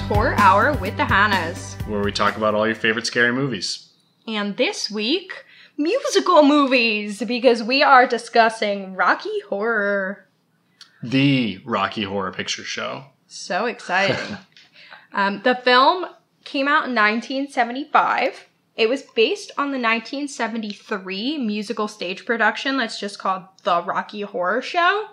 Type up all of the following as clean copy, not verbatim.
Horror Hour with the Hannahs, where we talk about all your favorite scary movies. And this week, musical movies, because we are discussing Rocky Horror. The Rocky Horror Picture Show. So exciting. The film came out in 1975. It was based on the 1973 musical stage production that's just called The Rocky Horror Show.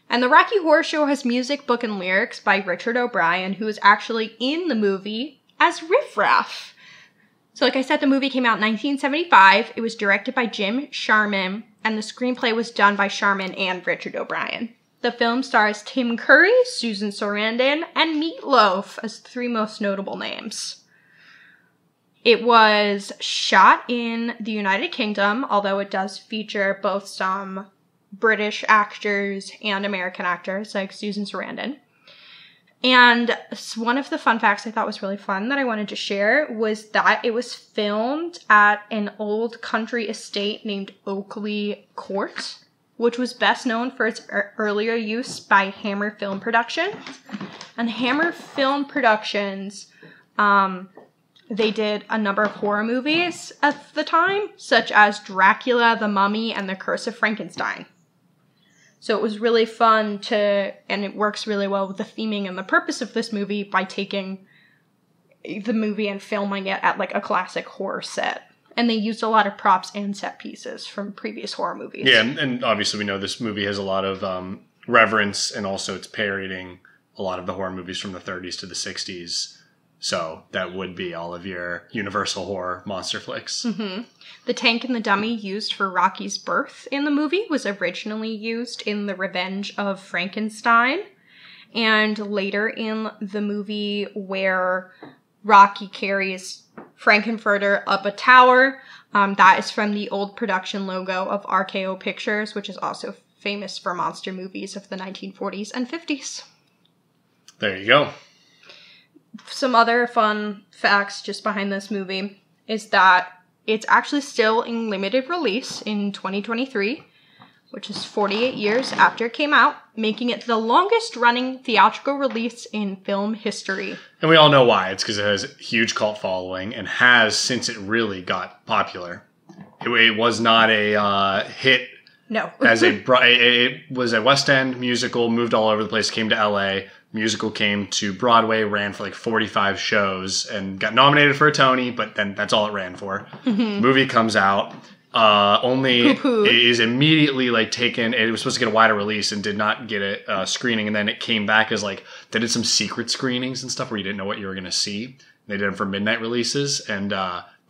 And The Rocky Horror Show has music, book, and lyrics by Richard O'Brien, who is actually in the movie as Riff Raff. So like I said, the movie came out in 1975. It was directed by Jim Sharman, and the screenplay was done by Sharman and Richard O'Brien. The film stars Tim Curry, Susan Sarandon, and Meatloaf as the three most notable names. It was shot in the United Kingdom, although it does feature both some British actors and American actors, like Susan Sarandon. And one of the fun facts I thought was really fun that I wanted to share was that it was filmed at an old country estate named Oakley Court, which was best known for its earlier use by Hammer Film Productions. And Hammer Film Productions, they did a number of horror movies at the time, such as Dracula, The Mummy, and The Curse of Frankenstein. So it was really fun and it works really well with the theming and the purpose of this movie by taking the movie and filming it at like a classic horror set. And they used a lot of props and set pieces from previous horror movies. Yeah, and obviously we know this movie has a lot of reverence, and also it's parodying a lot of the horror movies from the 30s to the 60s. So that would be all of your Universal horror monster flicks. Mm-hmm. The tank and the dummy used for Rocky's birth in the movie was originally used in The Revenge of Frankenstein. And later in the movie where Rocky carries Frankenfurter up a tower, that is from the old production logo of RKO Pictures, which is also famous for monster movies of the 1940s and 50s. There you go. Some other fun facts just behind this movie is that it's actually still in limited release in 2023, which is 48 years after it came out, making it the longest running theatrical release in film history. And we all know why. It's because it has a huge cult following and has since it really got popular. It was not a hit. No. It was a West End musical, moved all over the place, came to LA. Musical came to Broadway, ran for like 45 shows, and got nominated for a Tony, but then that's all it ran for. Mm-hmm. Movie comes out, it is immediately like taken. It was supposed to get a wider release and did not get a screening, and then it came back as like they did some secret screenings and stuff where you didn't know what you were going to see. They did them for midnight releases, and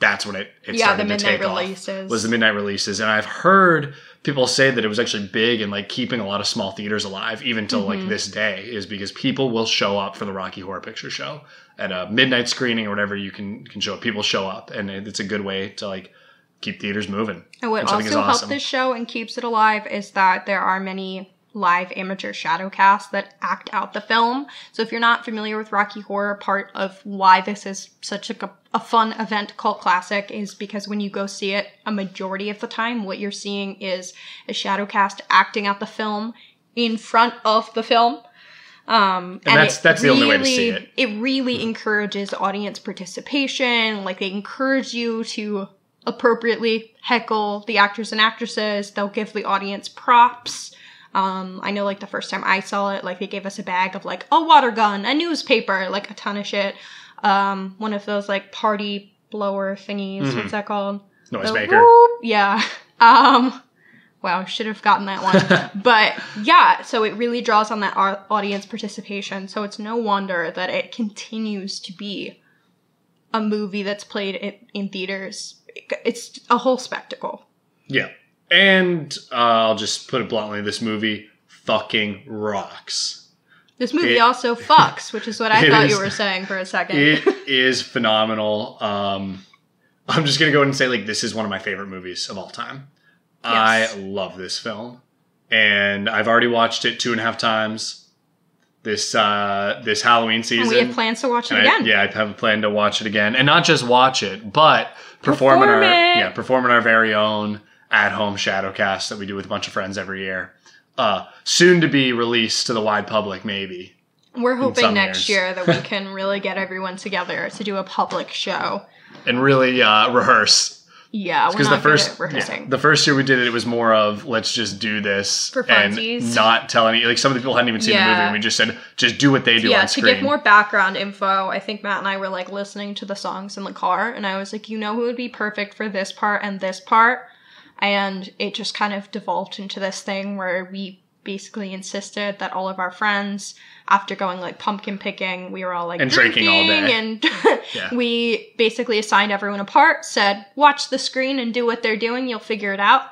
that's when it started to take off. Was the midnight releases, and I've heard people say that it was actually big in like keeping a lot of small theaters alive, even till like this day, is because people will show up for the Rocky Horror Picture Show at a midnight screening or whatever you can show up. People show up, and it's a good way to like keep theaters moving. And what also helped this show and keeps it alive is that there are many live amateur shadow casts that act out the film. So if you're not familiar with Rocky Horror, part of why this is such a fun event cult classic is because when you go see it, a majority of the time, what you're seeing is a shadow cast acting out the film in front of the film. And that's the only way to see it. It really encourages audience participation. Like they encourage you to appropriately heckle the actors and actresses. They'll give the audience props. I know like the first time I saw it, like they gave us a bag of like a water gun, a newspaper, like a ton of shit. One of those like party blower thingies. Mm-hmm. What's that called? Noisemaker. Yeah. Wow, should have gotten that one. But yeah, so it really draws on that audience participation. So it's no wonder that it continues to be a movie that's played in theaters. It's a whole spectacle. Yeah. And I'll just put it bluntly, this movie fucking rocks. This movie also fucks, which is what I thought you were saying for a second. It is phenomenal. I'm just going to go ahead and say, like, this is one of my favorite movies of all time. Yes. I love this film. And I've already watched it 2.5 times this Halloween season. And we have plans to watch it again. I have a plan to watch it again. And not just watch it, but perform in our very own at-home shadowcast that we do with a bunch of friends every year. Soon to be released to the wide public, maybe. We're hoping some next years. year that we can really get everyone together to do a public show. And really rehearse. Yeah, we're Because not good at rehearsing. the first year we did it, it was more of let's just do this For and funsies. not tell any. Like some of the people hadn't even seen the movie, and we just said just do what they do on To screen. give more background info, I think Matt and I were like listening to the songs in the car, and I was like, you know who would be perfect for this part and this part? And it just kind of devolved into this thing where we basically insisted that all of our friends, after going like pumpkin picking, we were all like And drinking all day. And Yeah. we basically assigned everyone a part, said, watch the screen and do what they're doing, you'll figure it out.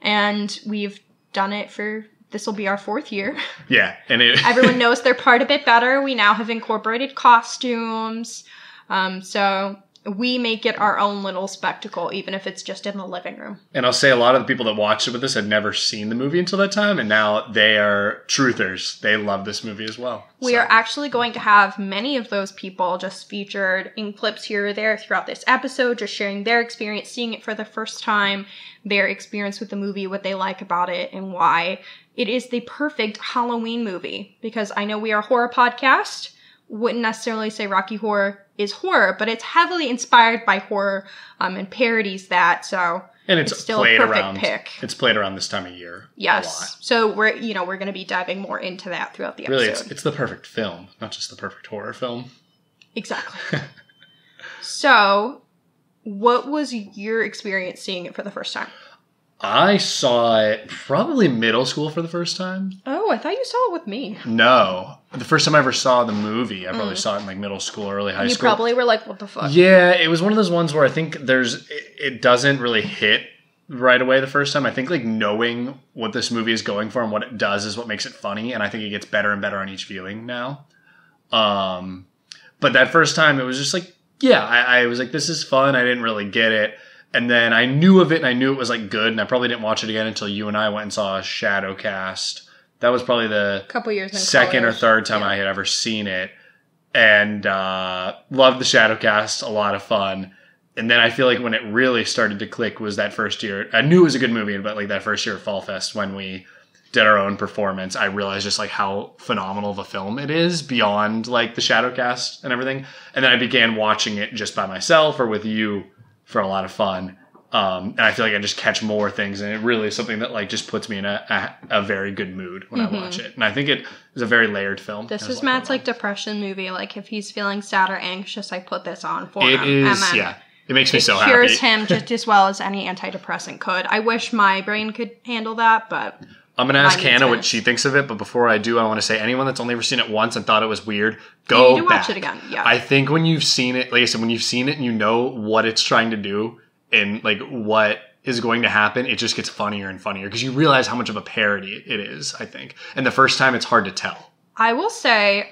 And we've done it for, this will be our 4th year. Yeah, and it Everyone knows their part a bit better. We now have incorporated costumes. So we make it our own little spectacle, even if it's just in the living room. And I'll say a lot of the people that watched it with us had never seen the movie until that time, and now they are truthers. They love this movie as well. We are actually going to have many of those people just featured in clips here or there throughout this episode, just sharing their experience, seeing it for the first time, their experience with the movie, what they like about it, and why it is the perfect Halloween movie. Because I know we are a horror podcast, wouldn't necessarily say Rocky Horror is horror, but it's heavily inspired by horror and parodies that, so and it's still a played perfect around. pick. It's played around this time of year. A lot. Yes. So we're going to be diving more into that throughout the episode. Really, it's the perfect film, not just the perfect horror film. Exactly. So, what was your experience seeing it for the first time? I saw it probably middle school for the first time. Oh, I thought you saw it with me. No. The first time I ever saw the movie, I probably saw it in like middle school, early high You school. probably were like, what the fuck? Yeah, it was one of those ones where I think it doesn't really hit right away the first time. I think like knowing what this movie is going for and what it does is what makes it funny, and I think it gets better and better on each viewing now. But that first time it was just like, yeah, I was like, this is fun. I didn't really get it. And then I knew of it and I knew it was like good, and I probably didn't watch it again until you and I went and saw Shadowcast. That was probably the Couple years in second college. or third time Yeah. I had ever seen it. And loved the Shadowcast, a lot of fun. And then I feel like when it really started to click was that first year. I knew it was a good movie, but like that first year at Fall Fest when we did our own performance, I realized just like how phenomenal of a film it is beyond like the Shadowcast and everything. And then I began watching it just by myself or with you for a lot of fun. And I feel like I just catch more things, and it really is something that like just puts me in a very good mood when I watch it. And I think it is a very layered film. This There's is a lot Matt's going like depression movie. Like if he's feeling sad or anxious, I put this on for on. him. It is, And then yeah. It makes me it so cures happy. him just as well as any antidepressant could. I wish my brain could handle that, but I'm going to ask Mine needs Hannah what minutes. she thinks of it, but before I do, I want to say anyone that's only ever seen it once and thought it was weird, you go need to back. watch it again. Yeah. I think when you've seen it, like I said, when you've seen it and you know what it's trying to do and like what is going to happen, it just gets funnier and funnier because you realize how much of a parody it is, I think. And the first time, it's hard to tell. I will say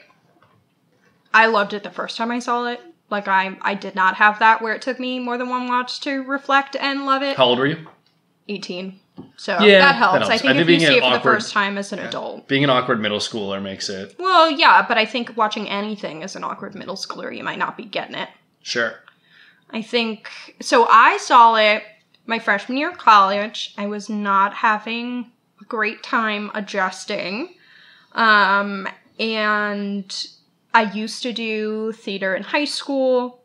I loved it the first time I saw it. Like I did not have that where it took me more than one watch to reflect and love it. How old were you? 18. So Yeah, that helps. that helps. I I think think if you being see an it for the awkward- first time as an adult. Being an awkward middle schooler makes it. Well, yeah, but I think watching anything as an awkward middle schooler, you might not be getting it. Sure. I think, so I saw it my freshman year of college. I was not having a great time adjusting. And I used to do theater in high school.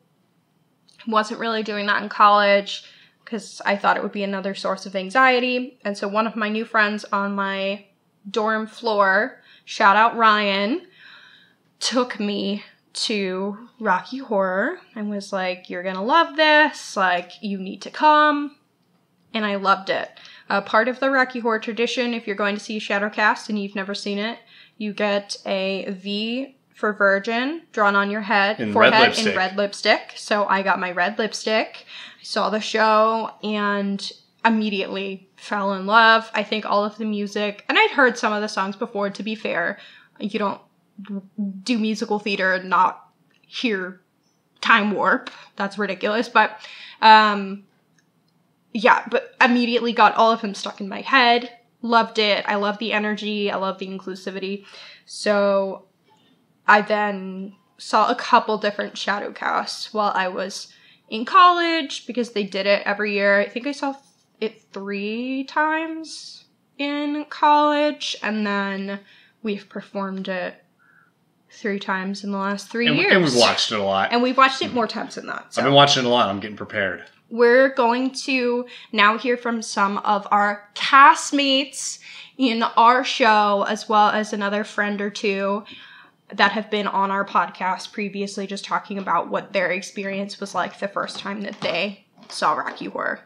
Wasn't really doing that in college because I thought it would be another source of anxiety. And so one of my new friends on my dorm floor, shout out Ryan, took me to Rocky Horror and was like, you're gonna love this, like, you need to come. And I loved it. Part of the Rocky Horror tradition, if you're going to see Shadowcast and you've never seen it, you get a V for virgin drawn on your head, In forehead, red lipstick. in red lipstick. So I got my red lipstick. I saw the show and immediately fell in love. I think all of the music, and I'd heard some of the songs before, to be fair. You don't do musical theater and not hear Time Warp. That's ridiculous. But, yeah, but immediately got all of them stuck in my head. Loved it. I love the energy. I love the inclusivity. So I then saw a couple different Shadowcasts while I was in college because they did it every year. I think I saw it 3 times in college, and then we've performed it 3 times in the last 3 And, years. and we've watched it a lot. And we've watched it more times than that. So. I've been watching it a lot. I'm getting prepared. We're going to now hear from some of our castmates in our show, as well as another friend or two that have been on our podcast previously, just talking about what their experience was like the first time that they saw Rocky Horror.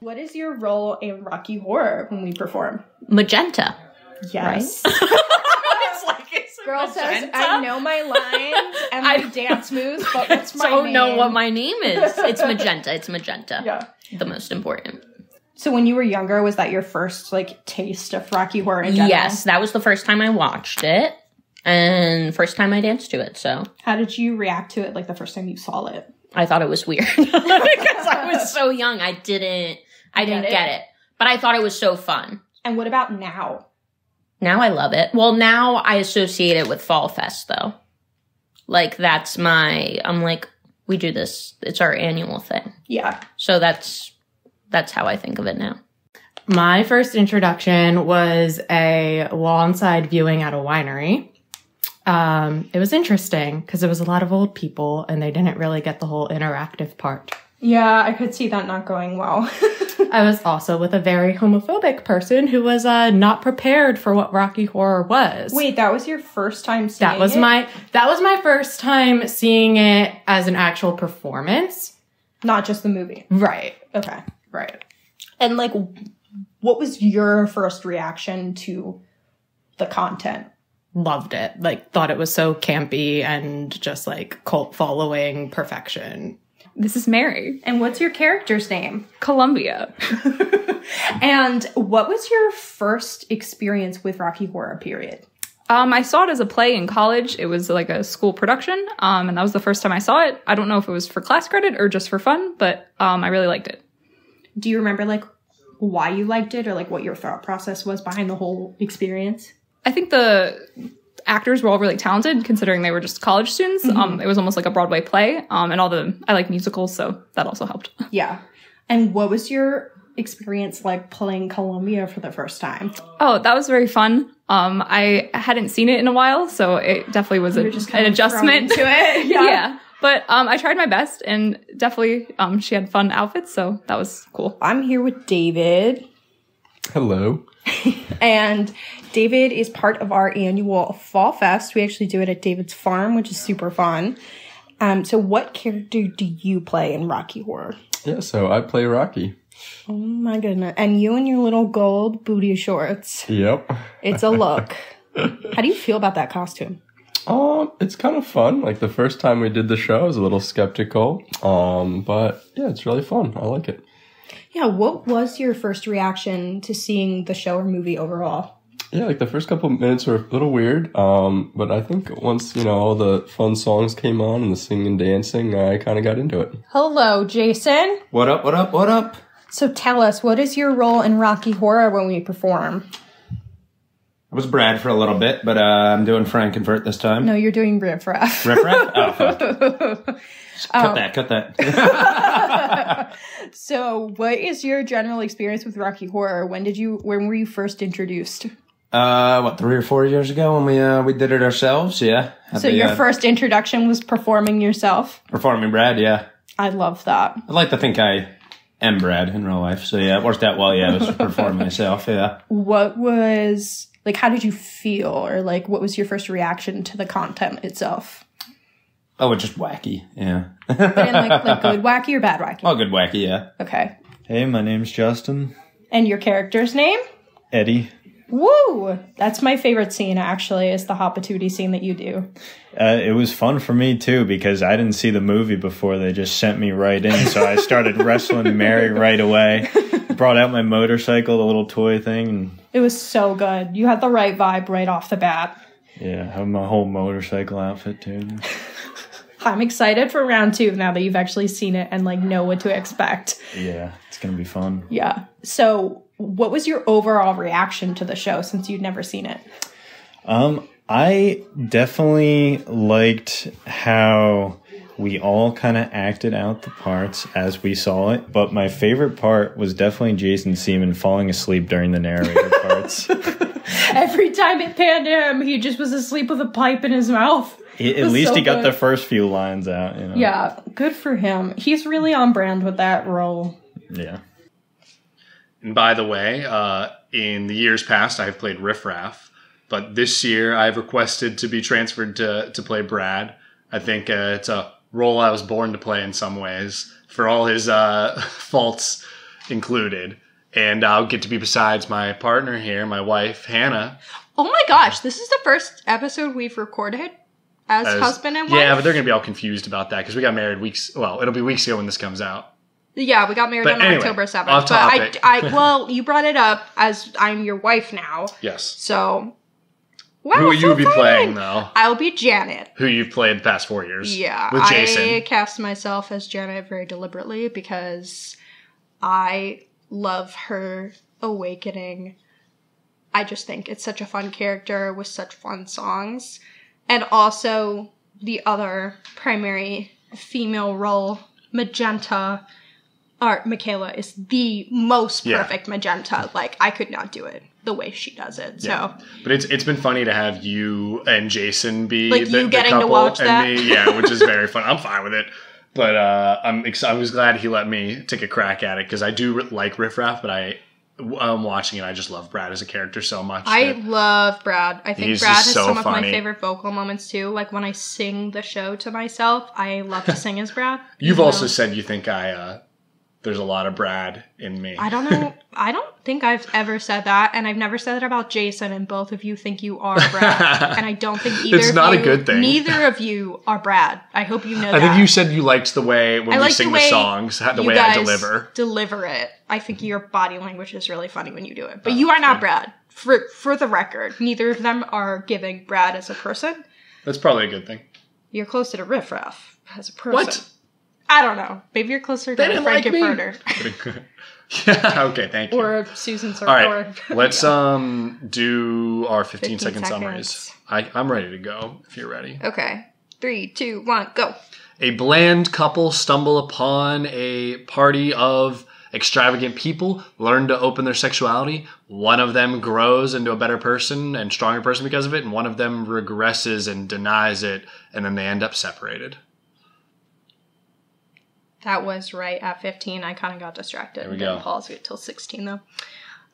What is your role in Rocky Horror when we perform? Magenta. Yes. Right? It's like, Girl says, I know my lines and my dance moves, but what's my name? I don't know what my name is. It's Magenta. It's Magenta. Yeah. The most important. So when you were younger, was that your first, like, taste of Rocky Horror in general? Yes, that was the first time I watched it. And first time I danced to it, so. How did you react to it, like, the first time you saw it? I thought it was weird. Because I was so young. I didn't get it. But I thought it was so fun. And what about now? Now I love it. Well, now I associate it with Fall Fest, though. Like, I'm like, we do this. It's our annual thing. Yeah. So that's how I think of it now. My first introduction was a lawn-side viewing at a winery. It was interesting because it was a lot of old people and they didn't really get the whole interactive part. Yeah, I could see that not going well. I was also with a very homophobic person who was not prepared for what Rocky Horror was. Wait, that was your first time seeing it? That was my first time seeing it as an actual performance. Not just the movie. Right. Okay. Right. And, like, what was your first reaction to the content? Loved it. Like, thought it was so campy and just, like, cult following perfection. This is Mary. And what's your character's name? Columbia. And what was your first experience with Rocky Horror, period? I saw it as a play in college. It was like a school production, and that was the first time I saw it. I don't know if it was for class credit or just for fun, but I really liked it. Do you remember, like, why you liked it or, like, what your thought process was behind the whole experience? I think the actors were all really talented, considering they were just college students. Mm-hmm. It was almost like a Broadway play, and I like musicals, so that also helped. Yeah. And what was your experience like playing Columbia for the first time? Oh, that was very fun. I hadn't seen it in a while, so it definitely was an adjustment to it. Yeah. But I tried my best, and definitely she had fun outfits, so that was cool. I'm here with David. Hello. And David is part of our annual Fall Fest. We actually do it at David's farm, which is super fun. So what character do you play in Rocky Horror? Yeah, so I play Rocky. Oh my goodness. And you and your little gold booty shorts. Yep. It's a look. How do you feel about that costume? It's kind of fun. Like, the first time we did the show, I was a little skeptical. But yeah, it's really fun. I like it. Yeah, what was your first reaction to seeing the show or movie overall? Yeah, like, the first couple of minutes were a little weird. But I think once, all the fun songs came on and the singing and dancing, I kind of got into it. Hello, Jason. What up, what up, what up? So tell us, what is your role in Rocky Horror when we perform? I was Brad for a little bit, but I'm doing Frankenfurt this time. No, you're doing Riff Raff. Riff Raff? Oh, fuck. Cut that. So what is your general experience with Rocky Horror? When were you first introduced? 3 or 4 years ago when we did it ourselves, yeah. So your first introduction was performing yourself? Performing Brad, yeah. I love that. I'd like to think I am Brad in real life, so yeah, it worked out well, yeah. I was performing myself, yeah. What was, like, how did you feel? Or, like, what was your first reaction to the content itself? Oh, it's just wacky, yeah. But in, like good wacky or bad wacky? Oh, good wacky, yeah. Okay. Hey, my name's Justin. And your character's name? Eddie. Woo! That's my favorite scene, actually, is the Hopatootie scene that you do. It was fun for me, too, because I didn't see the movie before. They just sent me right in, so I started wrestling Mary right away. Brought out my motorcycle, the little toy thing. And it was so good. You had the right vibe right off the bat. yeah, I have my whole motorcycle outfit, too. I'm excited for round 2 now that you've actually seen it and, like, know what to expect. Yeah, it's going to be fun. Yeah. So what was your overall reaction to the show since you'd never seen it? I definitely liked how we all kind of acted out the parts as we saw it, but my favorite part was definitely Jason Seaman falling asleep during the narrator parts. Every time it panned him, he just was asleep with a pipe in his mouth. At least he got the first few lines out. You know? Yeah, good for him. He's really on brand with that role. Yeah. And by the way, in the years past, I've played Riff Raff, but this year I've requested to be transferred to play Brad. I think it's a role I was born to play in some ways, for all his faults included. And I'll get to be besides my partner here, my wife, Hannah. Oh my gosh, this is the first episode we've recorded as husband and wife? Yeah, but they're going to be all confused about that because we got married it'll be weeks ago when this comes out. Yeah, we got married on anyway, October 7th. off topic. But well, you brought it up as I'm your wife now. Yes. So, wow, who will you be fun. playing, though? I'll be Janet. Who you've played the past 4 years. Yeah. With Jason. I cast myself as Janet very deliberately because I love her awakening. I just think it's such a fun character with such fun songs. And also the other primary female role, Magenta, or Michaela, is the most perfect Magenta. Like, I could not do it the way she does it. Yeah. So, but it's been funny to have you and Jason be like, the you getting couple to watch and that. me, yeah, which is very fun. I'm fine with it. But I was glad he let me take a crack at it because I do like Riff Raff, but I'm watching it. I just love Brad as a character so much. I love Brad. I think he's Brad just has so some of my funny. favorite vocal moments too. Like when I sing the show to myself, I love to sing as Brad. You've also said you think there's a lot of Brad in me. I don't know. I don't think I've ever said that, and I've never said that about Jason. And both of you think you are Brad, and I don't think either. It's not of you, a good thing. Neither of you are Brad. I hope you know that. I think you said you liked the way when we like sing the way songs, the you way I guys deliver it. I think your body language is really funny when you do it. But you are not Brad. For the record, neither of them are giving Brad as a person. That's probably a good thing. You're closer to Riff Raff as a person. What? I don't know. Maybe you're closer to Frankenfurter. Yeah, okay, thank you. Or Susan Sarkar. All right, let's do our 15-second summaries. I'm ready to go if you're ready. Okay. 3, 2, 1, go. A bland couple stumble upon a party of extravagant people, learn to open their sexuality. One of them grows into a better person and stronger person because of it, and one of them regresses and denies it, and then they end up separated. That was right at 15. I kind of got distracted. There we Didn't go. pause it till 16, though.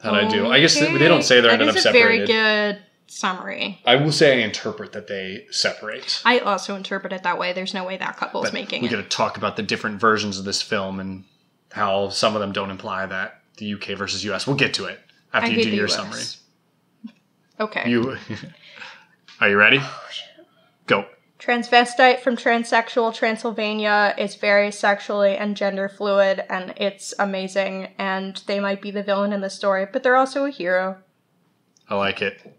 How'd I do? I guess they don't say they ended up separated. That is a very good summary. I will say I interpret that they separate. I also interpret it that way. There's no way that couple is making we it. got to talk about the different versions of this film and how some of them don't imply that the UK versus US. We'll get to it after you do your summary. Okay. Are you ready? Go. Transvestite from Transsexual Transylvania is very sexually and gender fluid, and it's amazing, and they might be the villain in the story, but they're also a hero. I like it.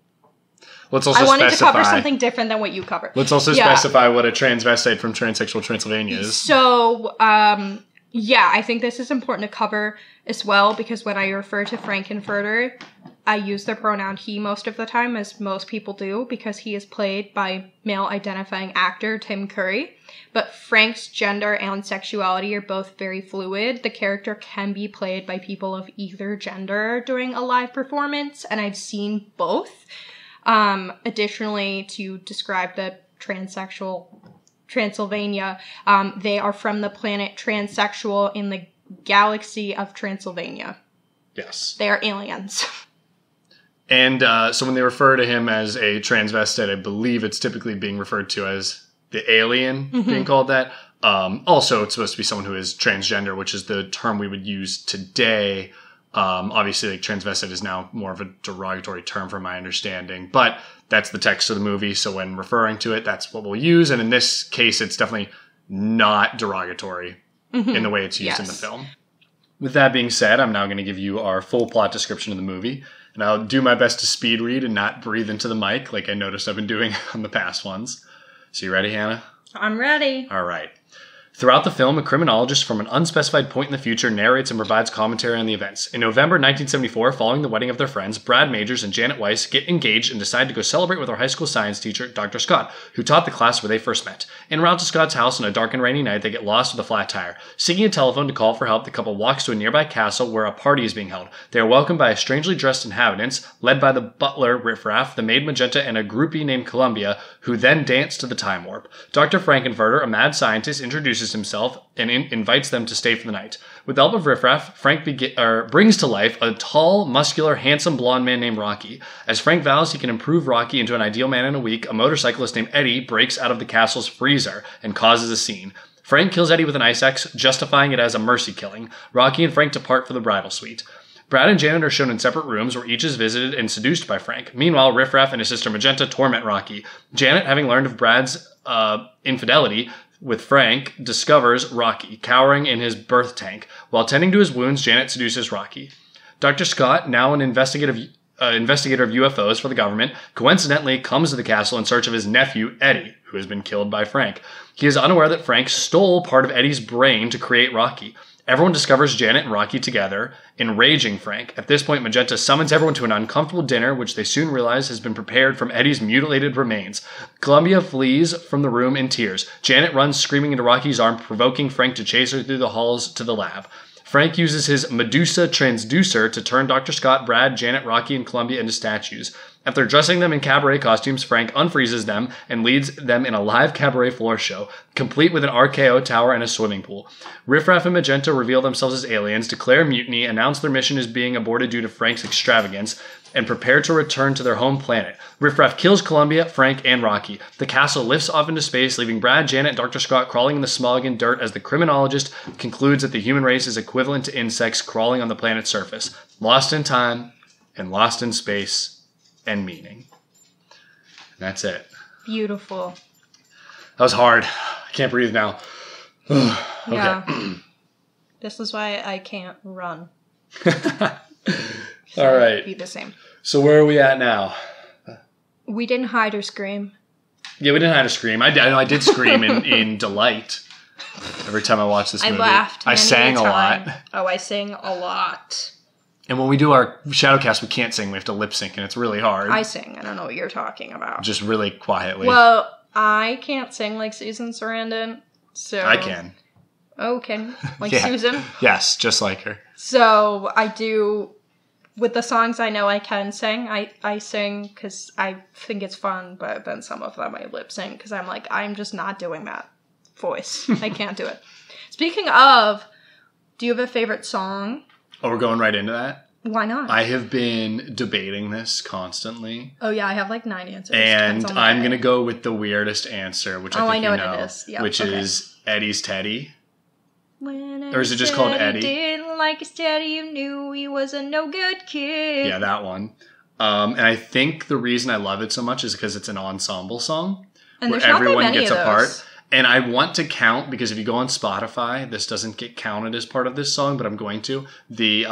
Let's also I wanted specify, to cover something different than what you covered. Let's also specify what a transvestite from Transsexual Transylvania is. So, yeah, I think this is important to cover as well, because when I refer to Frankenfurter, I use the pronoun he most of the time, as most people do, because he is played by male-identifying actor Tim Curry. But Frank's gender and sexuality are both very fluid. The character can be played by people of either gender during a live performance, and I've seen both. Additionally, to describe the transsexual Transylvania, they are from the planet Transsexual in the galaxy of Transylvania. Yes. They are aliens. And so when they refer to him as a transvestite, I believe it's typically being referred to as the alien, being called that. Also, it's supposed to be someone who is transgender, which is the term we would use today. Obviously, like, transvestite is now more of a derogatory term from my understanding, but that's the text of the movie, so when referring to it, that's what we'll use, and in this case, it's definitely not derogatory in the way it's used in the film. With that being said, I'm now going to give you our full plot description of the movie, and I'll do my best to speed read and not breathe into the mic like I noticed I've been doing on the past ones. So you ready, Hannah? I'm ready. All right. Throughout the film, a criminologist from an unspecified point in the future narrates and provides commentary on the events. In November 1974, following the wedding of their friends, Brad Majors and Janet Weiss get engaged and decide to go celebrate with their high school science teacher, Dr. Scott, who taught the class where they first met. En route to Scott's house on a dark and rainy night, they get lost with a flat tire. Seeking a telephone to call for help, the couple walks to a nearby castle where a party is being held. They are welcomed by a strangely dressed inhabitants, led by the butler, Riffraff, the maid Magenta, and a groupie named Columbia, who then dance to the time warp. Dr. Frankenfurter, a mad scientist, introduces himself and invites them to stay for the night. With the help of Riffraff, Frank brings to life a tall, muscular, handsome blonde man named Rocky. As Frank vows he can improve Rocky into an ideal man in a week, a motorcyclist named Eddie breaks out of the castle's freezer and causes a scene. Frank kills Eddie with an ice axe, justifying it as a mercy killing. Rocky and Frank depart for the bridal suite. Brad and Janet are shown in separate rooms where each is visited and seduced by Frank. Meanwhile, Riffraff and his sister Magenta torment Rocky. Janet, having learned of Brad's infidelity with Frank, discovers Rocky, cowering in his birth tank. While tending to his wounds, Janet seduces Rocky. Dr. Scott, now an investigator of UFOs for the government, coincidentally comes to the castle in search of his nephew, Eddie, who has been killed by Frank. He is unaware that Frank stole part of Eddie's brain to create Rocky. Everyone discovers Janet and Rocky together, enraging Frank. At this point, Magenta summons everyone to an uncomfortable dinner, which they soon realize has been prepared from Eddie's mutilated remains. Columbia flees from the room in tears. Janet runs screaming into Rocky's arm, provoking Frank to chase her through the halls to the lab. Frank uses his Medusa transducer to turn Dr. Scott, Brad, Janet, Rocky, and Columbia into statues. After dressing them in cabaret costumes, Frank unfreezes them and leads them in a live cabaret floor show, complete with an RKO tower and a swimming pool. Riffraff and Magenta reveal themselves as aliens, declare mutiny, announce their mission is being aborted due to Frank's extravagance, and prepare to return to their home planet. Riffraff kills Columbia, Frank, and Rocky. The castle lifts off into space, leaving Brad, Janet, and Dr. Scott crawling in the smog and dirt as the criminologist concludes that the human race is equivalent to insects crawling on the planet's surface, lost in time and lost in space and meaning. That's it. Beautiful. That was hard. I can't breathe now. Okay. Yeah. This is why I can't run. All right. Be the same. So where are we at now? We didn't hide or scream. Yeah, we didn't have to scream. I did scream in delight every time I watched this movie. I laughed. I sang a lot. Oh, I sang a lot. And when we do our Shadowcast, we can't sing. We have to lip sync, and it's really hard. I sing. I don't know what you're talking about. Just really quietly. Well, I can't sing like Susan Sarandon. So I can. Oh, can like Yeah. Susan? Yes, just like her. So I do. With the songs I know I can sing, I sing because I think it's fun, but then some of them I lip sync because I'm like, I'm just not doing that voice. I can't do it. Speaking of, do you have a favorite song? Oh, we're going right into that? Why not? I have been debating this constantly. Oh, yeah, I have like 9 answers. And Depends on the I'm day. going to go with the weirdest answer, which I think I know you what know. it is. Yep, which okay. is Eddie's Teddy. When Or is it just called said Eddie? He didn't like his daddy, you knew he was a no good kid. Yeah, that one. And I think the reason I love it so much is because it's an ensemble song. And where there's not that everyone many gets of a part. those. And I want to count, because if you go on Spotify, this doesn't get counted as part of this song, but I'm going to. The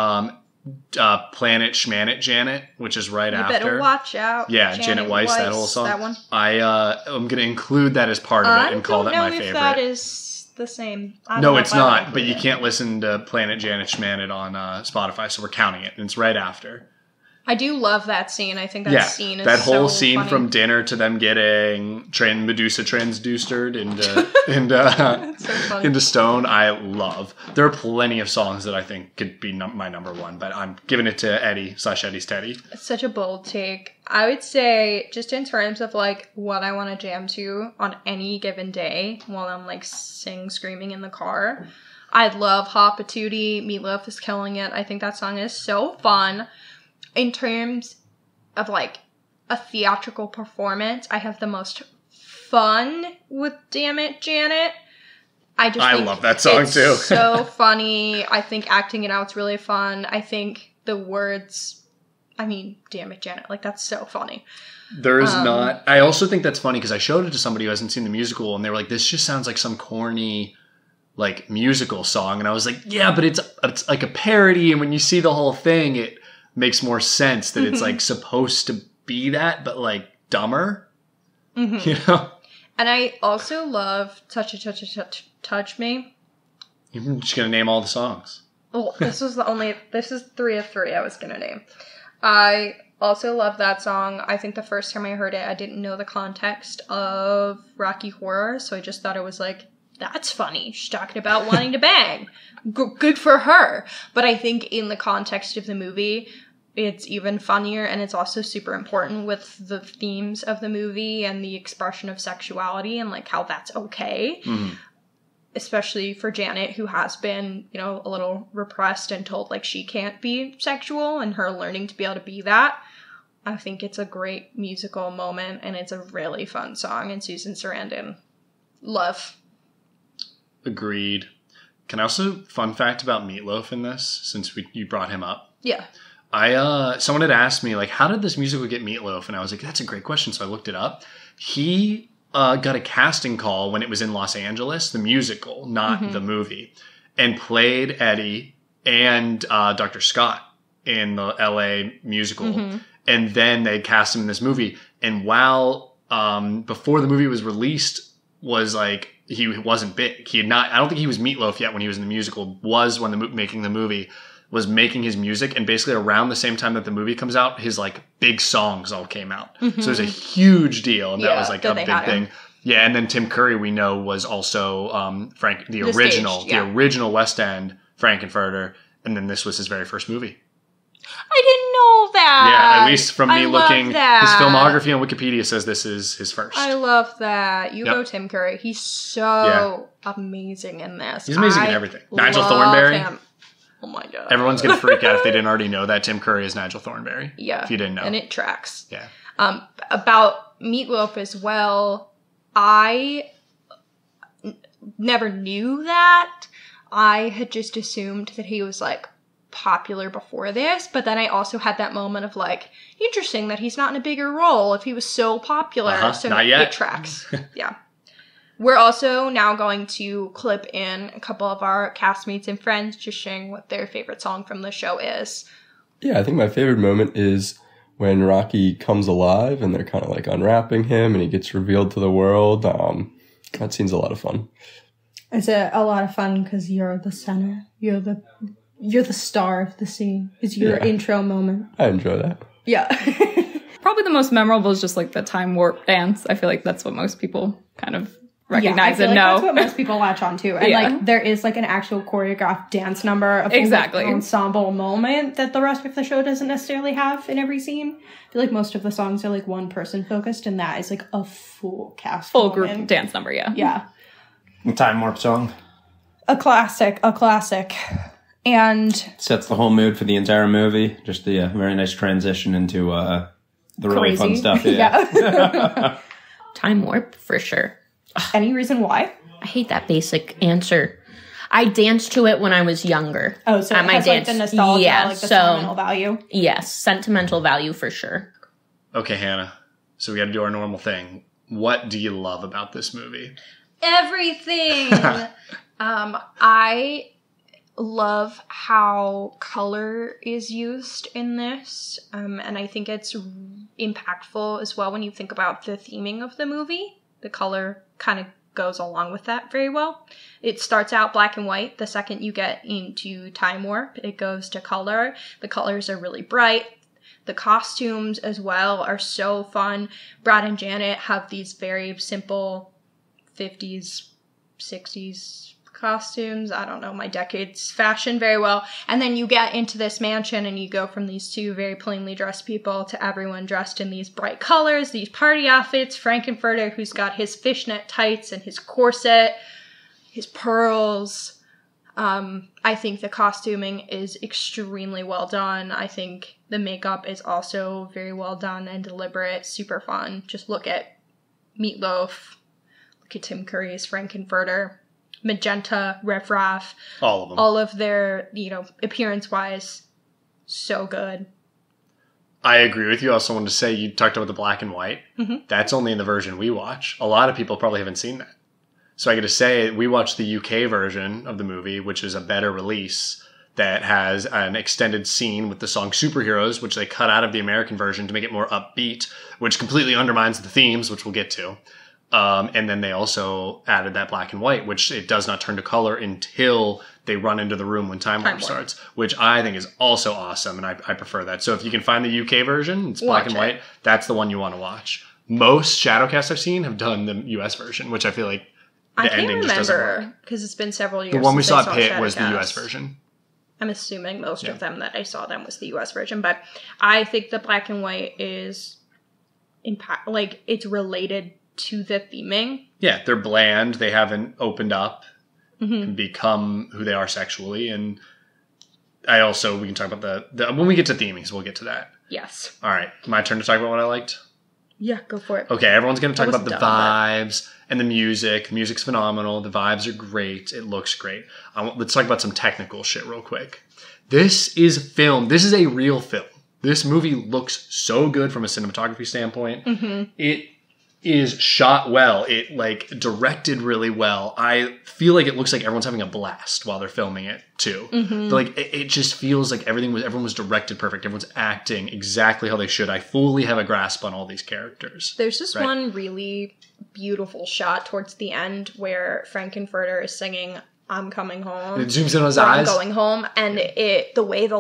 Planet Schmanet Janet, which is right You after. better watch out. Yeah, Janet Weiss, that whole song. That one. I'm going to include that as part of it and call that my I don't know if favorite. that is the same. I don't No, know it's if I not, like but you it. can't listen to Planet Janet Schmanet on Spotify, so we're counting it, and it's right after. I do love that scene. I think that Yeah, scene is that whole so scene funny. from dinner to them getting Medusa transducered So funny. into stone, I love. There are plenty of songs that I think could be my number one, but I'm giving it to Eddie's Teddy. It's such a bold take. I would say, just in terms of like what I want to jam to on any given day while I'm like screaming in the car, I love Hot Patootie. Meatloaf is killing it. I think that song is so fun. In terms of like a theatrical performance, I have the most fun with Damn It, Janet. I think love that song it's too. so funny. I think acting it out's really fun. I think the words, Damn It, Janet, like that's so funny. There is not. I also think that's funny because I showed it to somebody who hasn't seen the musical, and they were like, "This just sounds like some corny, like musical song." And I was like, "Yeah, but it's like a parody, and when you see the whole thing, it makes more sense that it's like supposed to be that, but like dumber." Mm-hmm. You know? And I also love Touch touch me. You're just gonna name all the songs. Well, this is 3 of 3 I was gonna name. I also love that song. I think the first time I heard it, I didn't know the context of Rocky Horror, so I just thought it was like, that's funny. She's talking about wanting to bang. Good for her. But I think in the context of the movie, it's even funnier, and it's also super important with the themes of the movie and the expression of sexuality and like how that's okay. Mm-hmm. Especially for Janet, who has been, you know, a little repressed and told like she can't be sexual, and her learning to be able to be that. I think it's a great musical moment, and it's a really fun song, and Susan Sarandon, love. Agreed. Can I also, fun fact about Meatloaf in this, since you brought him up? Yeah. Someone had asked me, like, how did this musical get Meatloaf? And I was like, that's a great question, so I looked it up. He got a casting call when it was in Los Angeles, the musical, not the movie, and played Eddie and Dr. Scott in the LA musical. And then they cast him in this movie. And while, before the movie was released, was like, he wasn't big. I don't think he was Meatloaf yet when he was in the musical, was when making the movie, was making his music. And basically around the same time that the movie comes out, his like big songs all came out. So it was a huge deal. And that was like a big thing. Yeah. And then Tim Curry, we know, was also the original West End Frankenfurter. And then this was his very first movie. I didn't know that. Yeah, at least from me looking, his filmography on Wikipedia says this is his first. I love that. You go Tim Curry. He's so amazing in this. He's amazing in everything. Nigel Thornberry. Him. Oh my god. Everyone's going to freak out if they didn't already know that Tim Curry is Nigel Thornberry. Yeah. If you didn't know. And it tracks. Yeah. About Meatloaf as well, I never knew that. I had just assumed that he was like popular before this, but then I also had that moment of like, interesting that he's not in a bigger role if he was so popular. So not yet. It tracks. Yeah. We're also now going to clip in a couple of our castmates and friends just sharing what their favorite song from the show is. Yeah, I think my favorite moment is when Rocky comes alive and they're kind of like unwrapping him and he gets revealed to the world. That scene's a lot of fun. It's a lot of fun because you're the center. You're the star of the scene. It's your intro moment. I enjoy that. Yeah. Probably the most memorable is just like the time warp dance. I feel like that's what most people kind of recognize and know. That's what most people latch on to. And like there is like an actual choreographed dance number, a full ensemble moment that the rest of the show doesn't necessarily have in every scene. I feel like most of the songs are like one person focused, and that is like a full cast, full group dance number. Yeah. Time warp song. A classic. And sets the whole mood for the entire movie. Just the very nice transition into the really fun stuff. Yeah. Time warp for sure. Any reason why? I hate that basic answer. I danced to it when I was younger. Oh, so it has like the nostalgia, like the sentimental value. Yes, sentimental value for sure. Okay, Hannah. So we got to do our normal thing. What do you love about this movie? Everything. I love how color is used in this, and I think it's impactful as well when you think about the theming of the movie. The color kind of goes along with that very well. It starts out black and white. The second you get into time warp, it goes to color. The colors are really bright. The costumes as well are so fun. Brad and Janet have these very simple 50s, 60s costumes. I don't know my decade's fashion very well. And then you get into this mansion and you go from these two very plainly dressed people to everyone dressed in these bright colors, these party outfits. Frankenfurter, who's got his fishnet tights and his corset, his pearls. I think the costuming is extremely well done. I think the makeup is also very well done and deliberate, super fun. Just look at Meatloaf. Look at Tim Curry's Frankenfurter. Magenta, Riff Raff, all of them. All of their, appearance-wise, so good. I agree with you. I also wanted to say, you talked about the black and white. Mm-hmm. That's only in the version we watch. A lot of people probably haven't seen that. So I got to say, we watched the UK version of the movie, which is a better release that has an extended scene with the song Superheroes, which they cut out of the American version to make it more upbeat, which completely undermines the themes, which we'll get to. And then they also added that black and white, which it does not turn to color until they run into the room when Time Warp starts, which I think is also awesome, and I prefer that. So if you can find the UK version, it's black and white, that's the one you want to watch. Most Shadowcasts I've seen have done the US version, which I feel like the ending just doesn't work. I can't remember, because it's been several years The one we saw at Pitt was the US version. I'm assuming most of them that I saw them was the US version, but I think the black and white is it's related to the theming. Yeah, they're bland. They haven't opened up and become who they are sexually. And we can talk about the when we get to themings, we'll get to that. Yes. All right. My turn to talk about what I liked? Yeah, go for it. Okay, everyone's going to talk about the vibes and the music. The music's phenomenal. The vibes are great. It looks great. Let's talk about some technical shit real quick. This is film. This is a real film. This movie looks so good from a cinematography standpoint. It is shot well. It directed really well. I feel like it looks like everyone's having a blast while they're filming it too. It just feels like everyone was directed perfect. Everyone's acting exactly how they should. I fully have a grasp on all these characters. There's just one really beautiful shot towards the end where Frankenfurter is singing "I'm coming home." It zooms in on his eyes. I'm going home, and the way the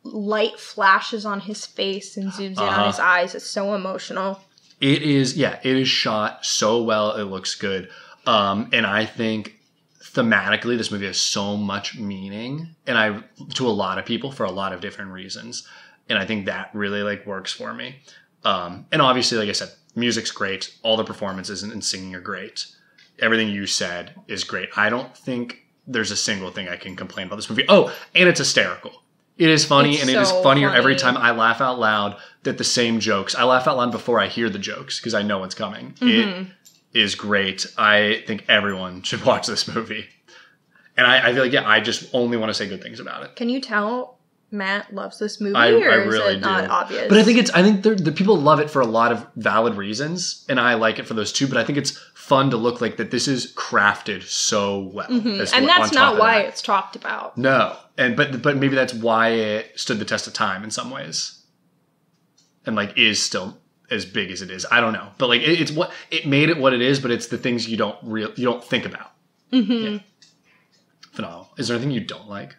light flashes on his face and zooms in on his eyes, it's so emotional. It is shot so well. It looks good. And I think thematically, this movie has so much meaning to a lot of people for a lot of different reasons. And I think that really works for me. And obviously, like I said, music's great. All the performances and singing are great. Everything you said is great. I don't think there's a single thing I can complain about this movie. Oh, and it's hysterical. It is funny, and it is funnier every time. I laugh out loud at the same jokes. I laugh out loud before I hear the jokes because I know what's coming. It is great. I think everyone should watch this movie. And I feel like, I just only want to say good things about it. Can you tell Matt loves this movie, I really is it not obvious? But I think the people love it for a lot of valid reasons, and I like it for those too. But I think it's fun to look like that this is crafted so well. And that's not why it's talked about. No. But maybe that's why it stood the test of time in some ways. And is still as big as it is. I don't know. But it's what it made it what it is, but it's the things you don't think about. Yeah. Phenomenal. Is there anything you don't like?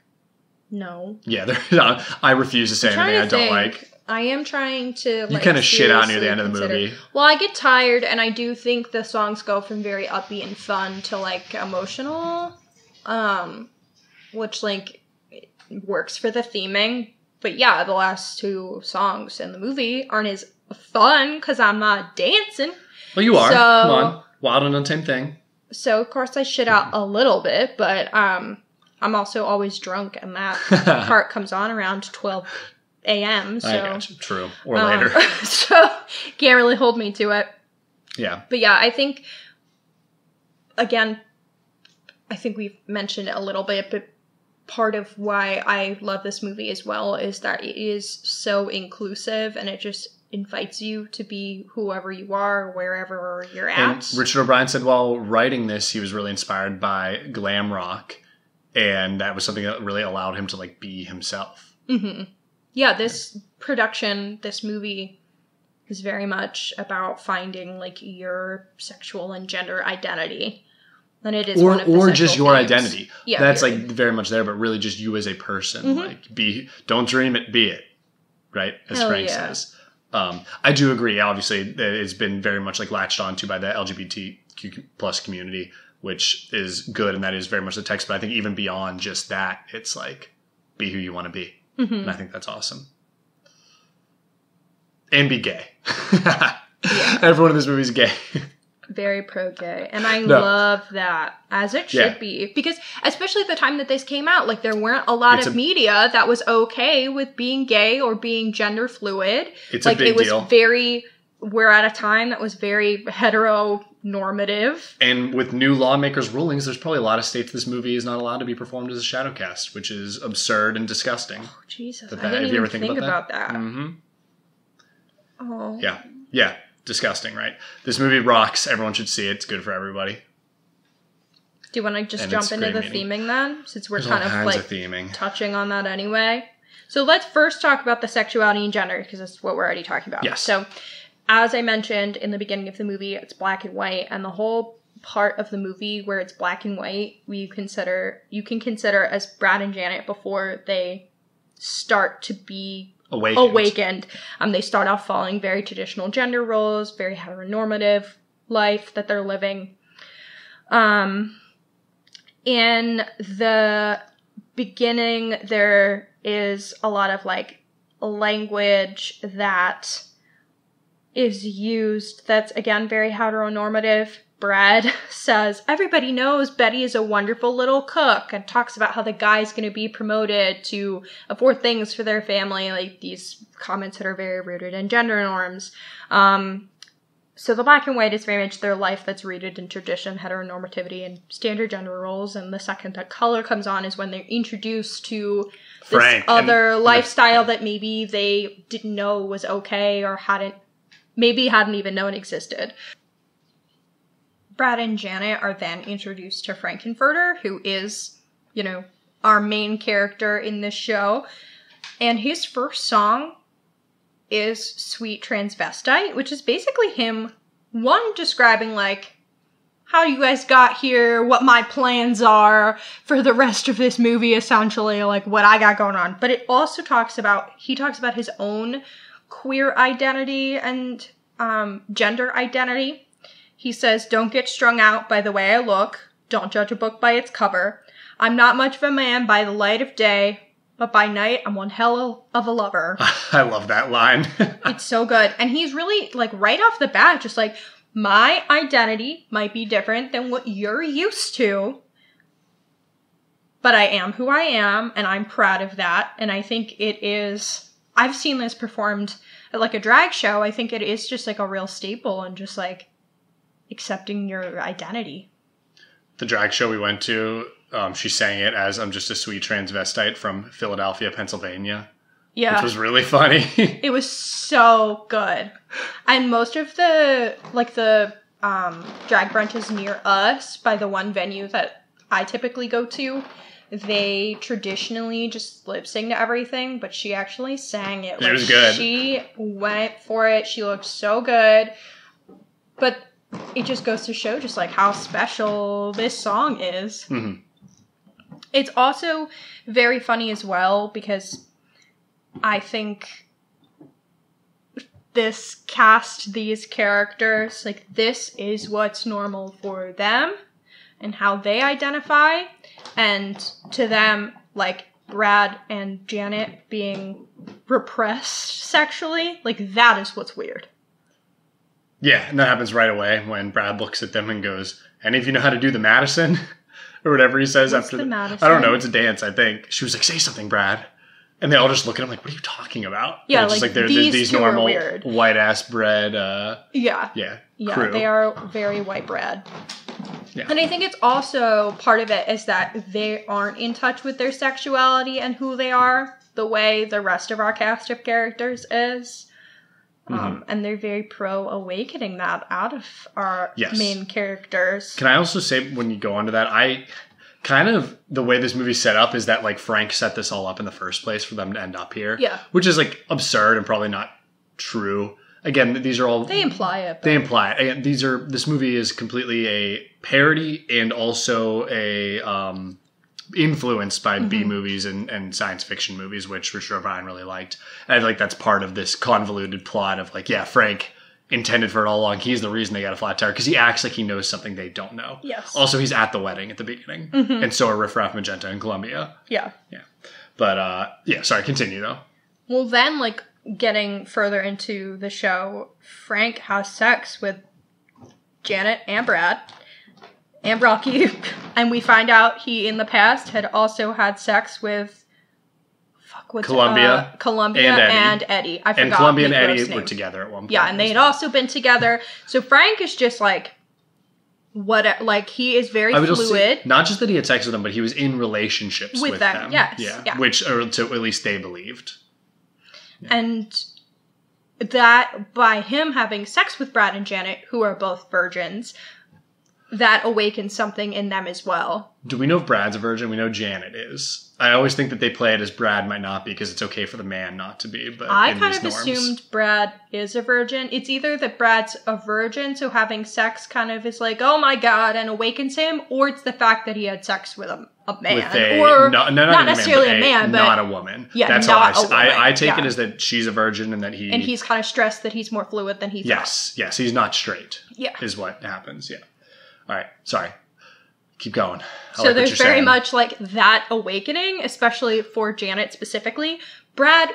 No. Yeah, I refuse to say anything I don't like. I am trying to you kind of shit out near the end of the movie. Well, I get tired, and I do think the songs go from very upbeat and fun to emotional, which works for the theming. But yeah, the last two songs in the movie aren't as fun because I'm not dancing. Well, you are. Come on, Wild and Untamed Thing. So of course I shit out a little bit, but I'm also always drunk, and that part comes on around 12 a.m. So I got you. True, or later. So can't really hold me to it. Yeah, but yeah, I think we've mentioned it a little bit, but part of why I love this movie as well is that it is so inclusive, and it just invites you to be whoever you are, wherever you're at. And Richard O'Brien said while writing this, he was really inspired by glam rock, and that was something that really allowed him to be himself. Yeah, this movie is very much about finding your sexual and gender identity. And it is or just your themes. Identity. Yeah, that's very much there, but really just you as a person. Don't dream it, be it. Right? As Hell Frank yeah. says. I do agree. Obviously, it's been very much latched onto by the LGBTQ plus community, which is good, and that is very much the text. But I think even beyond just that, it's be who you want to be. And I think that's awesome. And be gay. Everyone in this movie is gay. Very pro-gay. And I love that, as it should be. Because, especially at the time that this came out, there weren't a lot of media that was okay with being gay or being gender fluid. It's a big deal. We're at a time that was very heteronormative. And with new lawmakers' rulings, there's probably a lot of states this movie is not allowed to be performed as a shadowcast, which is absurd and disgusting. Oh, Jesus. I didn't even think about that. Mm-hmm. Oh. Yeah. Disgusting, right? This movie rocks. Everyone should see it. It's good for everybody. Do you want to just jump into the theming then? Since we're kind of theming. Touching on that anyway. So let's first talk about the sexuality and gender, because that's what we're already talking about. Yes. So as I mentioned in the beginning of the movie, it's black and white, and the whole part of the movie where it's black and white, you can consider as Brad and Janet before they start to be awakened. They start off following very traditional gender roles, very heteronormative life that they're living. In the beginning, there is a lot of like language that is used that's again very heteronormative. Brad says, everybody knows Betty is a wonderful little cook, and talks about how the guy's going to be promoted to afford things for their family, like these comments that are very rooted in gender norms. So the black and white is very much their life that's rooted in tradition, heteronormativity, and standard gender roles. And the second that color comes on is when they're introduced to this other lifestyle that maybe they didn't know was okay or hadn't even known existed. Brad and Janet are then introduced to Frank-N-Furter, who is, our main character in this show. And his first song is Sweet Transvestite, which is basically him, describing, like, how you guys got here, what my plans are for the rest of this movie, essentially, like, what I got going on. But it also talks about his own queer identity and gender identity. He says, don't get strung out by the way I look. Don't judge a book by its cover. I'm not much of a man by the light of day, but by night, I'm one hell of a lover. I love that line. It's so good. And he's really, like, right off the bat, just like, my identity might be different than what you're used to, but I am who I am, and I'm proud of that. And I think it is, I've seen this performed at, like, a drag show. I think it is just, like, a real staple and just, like, accepting your identity. The drag show we went to, she sang it as I'm just a sweet transvestite from Philadelphia, Pennsylvania. Yeah. Which was really funny. It was so good. And most of the drag brunches near us, by the one venue that I typically go to, they traditionally just lip sing to everything, but she actually sang it. It was good. She went for it. She looked so good. But it just goes to show just like how special this song is. Mm-hmm. It's also very funny as well because I think this cast, these characters, like this is what's normal for them and how they identify. And to them, like Brad and Janet being repressed sexually, like that is what's weird. Yeah, and that happens right away when Brad looks at them and goes, any of you know how to do the Madison? Or whatever he says. What's after the Madison? I don't know, it's a dance, I think. She was like, say something, Brad. And they all just look at him like, what are you talking about? Yeah, like, just like these normal white-ass bread, crew. They are very white bread. Yeah. And I think it's also, part of it is that they aren't in touch with their sexuality and who they are the way the rest of our cast of characters is. And they're very pro-awakening that out of our main characters. Can I also say, when you go onto that, I kind of, the way this movie's set up is that, like, Frank set this all up in the first place for them to end up here. Yeah. Which is, like, absurd and probably not true. Again, these are all... They imply it. They imply it. And this movie is completely a parody and also a... influenced by B-movies and science fiction movies, which for sure Brian really liked. And I feel like that's part of this convoluted plot of like, yeah, Frank intended for it all along. He's the reason they got a flat tire because he acts like he knows something they don't know. Yes. Also, he's at the wedding at the beginning. Mm-hmm. And so are Riff Raff, Magenta, and Columbia. Yeah. Yeah. But, sorry, continue though. Well, then, like, getting further into the show, Frank has sex with Janet and Brad and Rocky, and we find out he in the past had also had sex with Columbia and Eddie. I forgot. And Columbia and Eddie were together at one point. Yeah, and they had also been together. So Frank is just like he is very fluid. Not just that he had sex with them, but he was in relationships with them. Yes, yeah. Which, or to at least they believed. Yeah. And that by him having sex with Brad and Janet, who are both virgins, that awakens something in them as well. Do we know if Brad's a virgin? We know Janet is. I always think that they play it as Brad might not be because it's okay for the man not to be. But I kind of assumed Brad is a virgin. It's either that Brad's a virgin, so having sex kind of is like, oh my god, and awakens him, or it's the fact that he had sex with a man. Or not necessarily a man, but not a woman. Yeah, that's not how a woman. I take it as that she's a virgin and that he... And he's kind of stressed that he's more fluid than he thought. Yes, he's not straight. Yeah. Is what happens, yeah. All right, sorry. Keep going. So there's very much like that awakening, especially for Janet specifically. Brad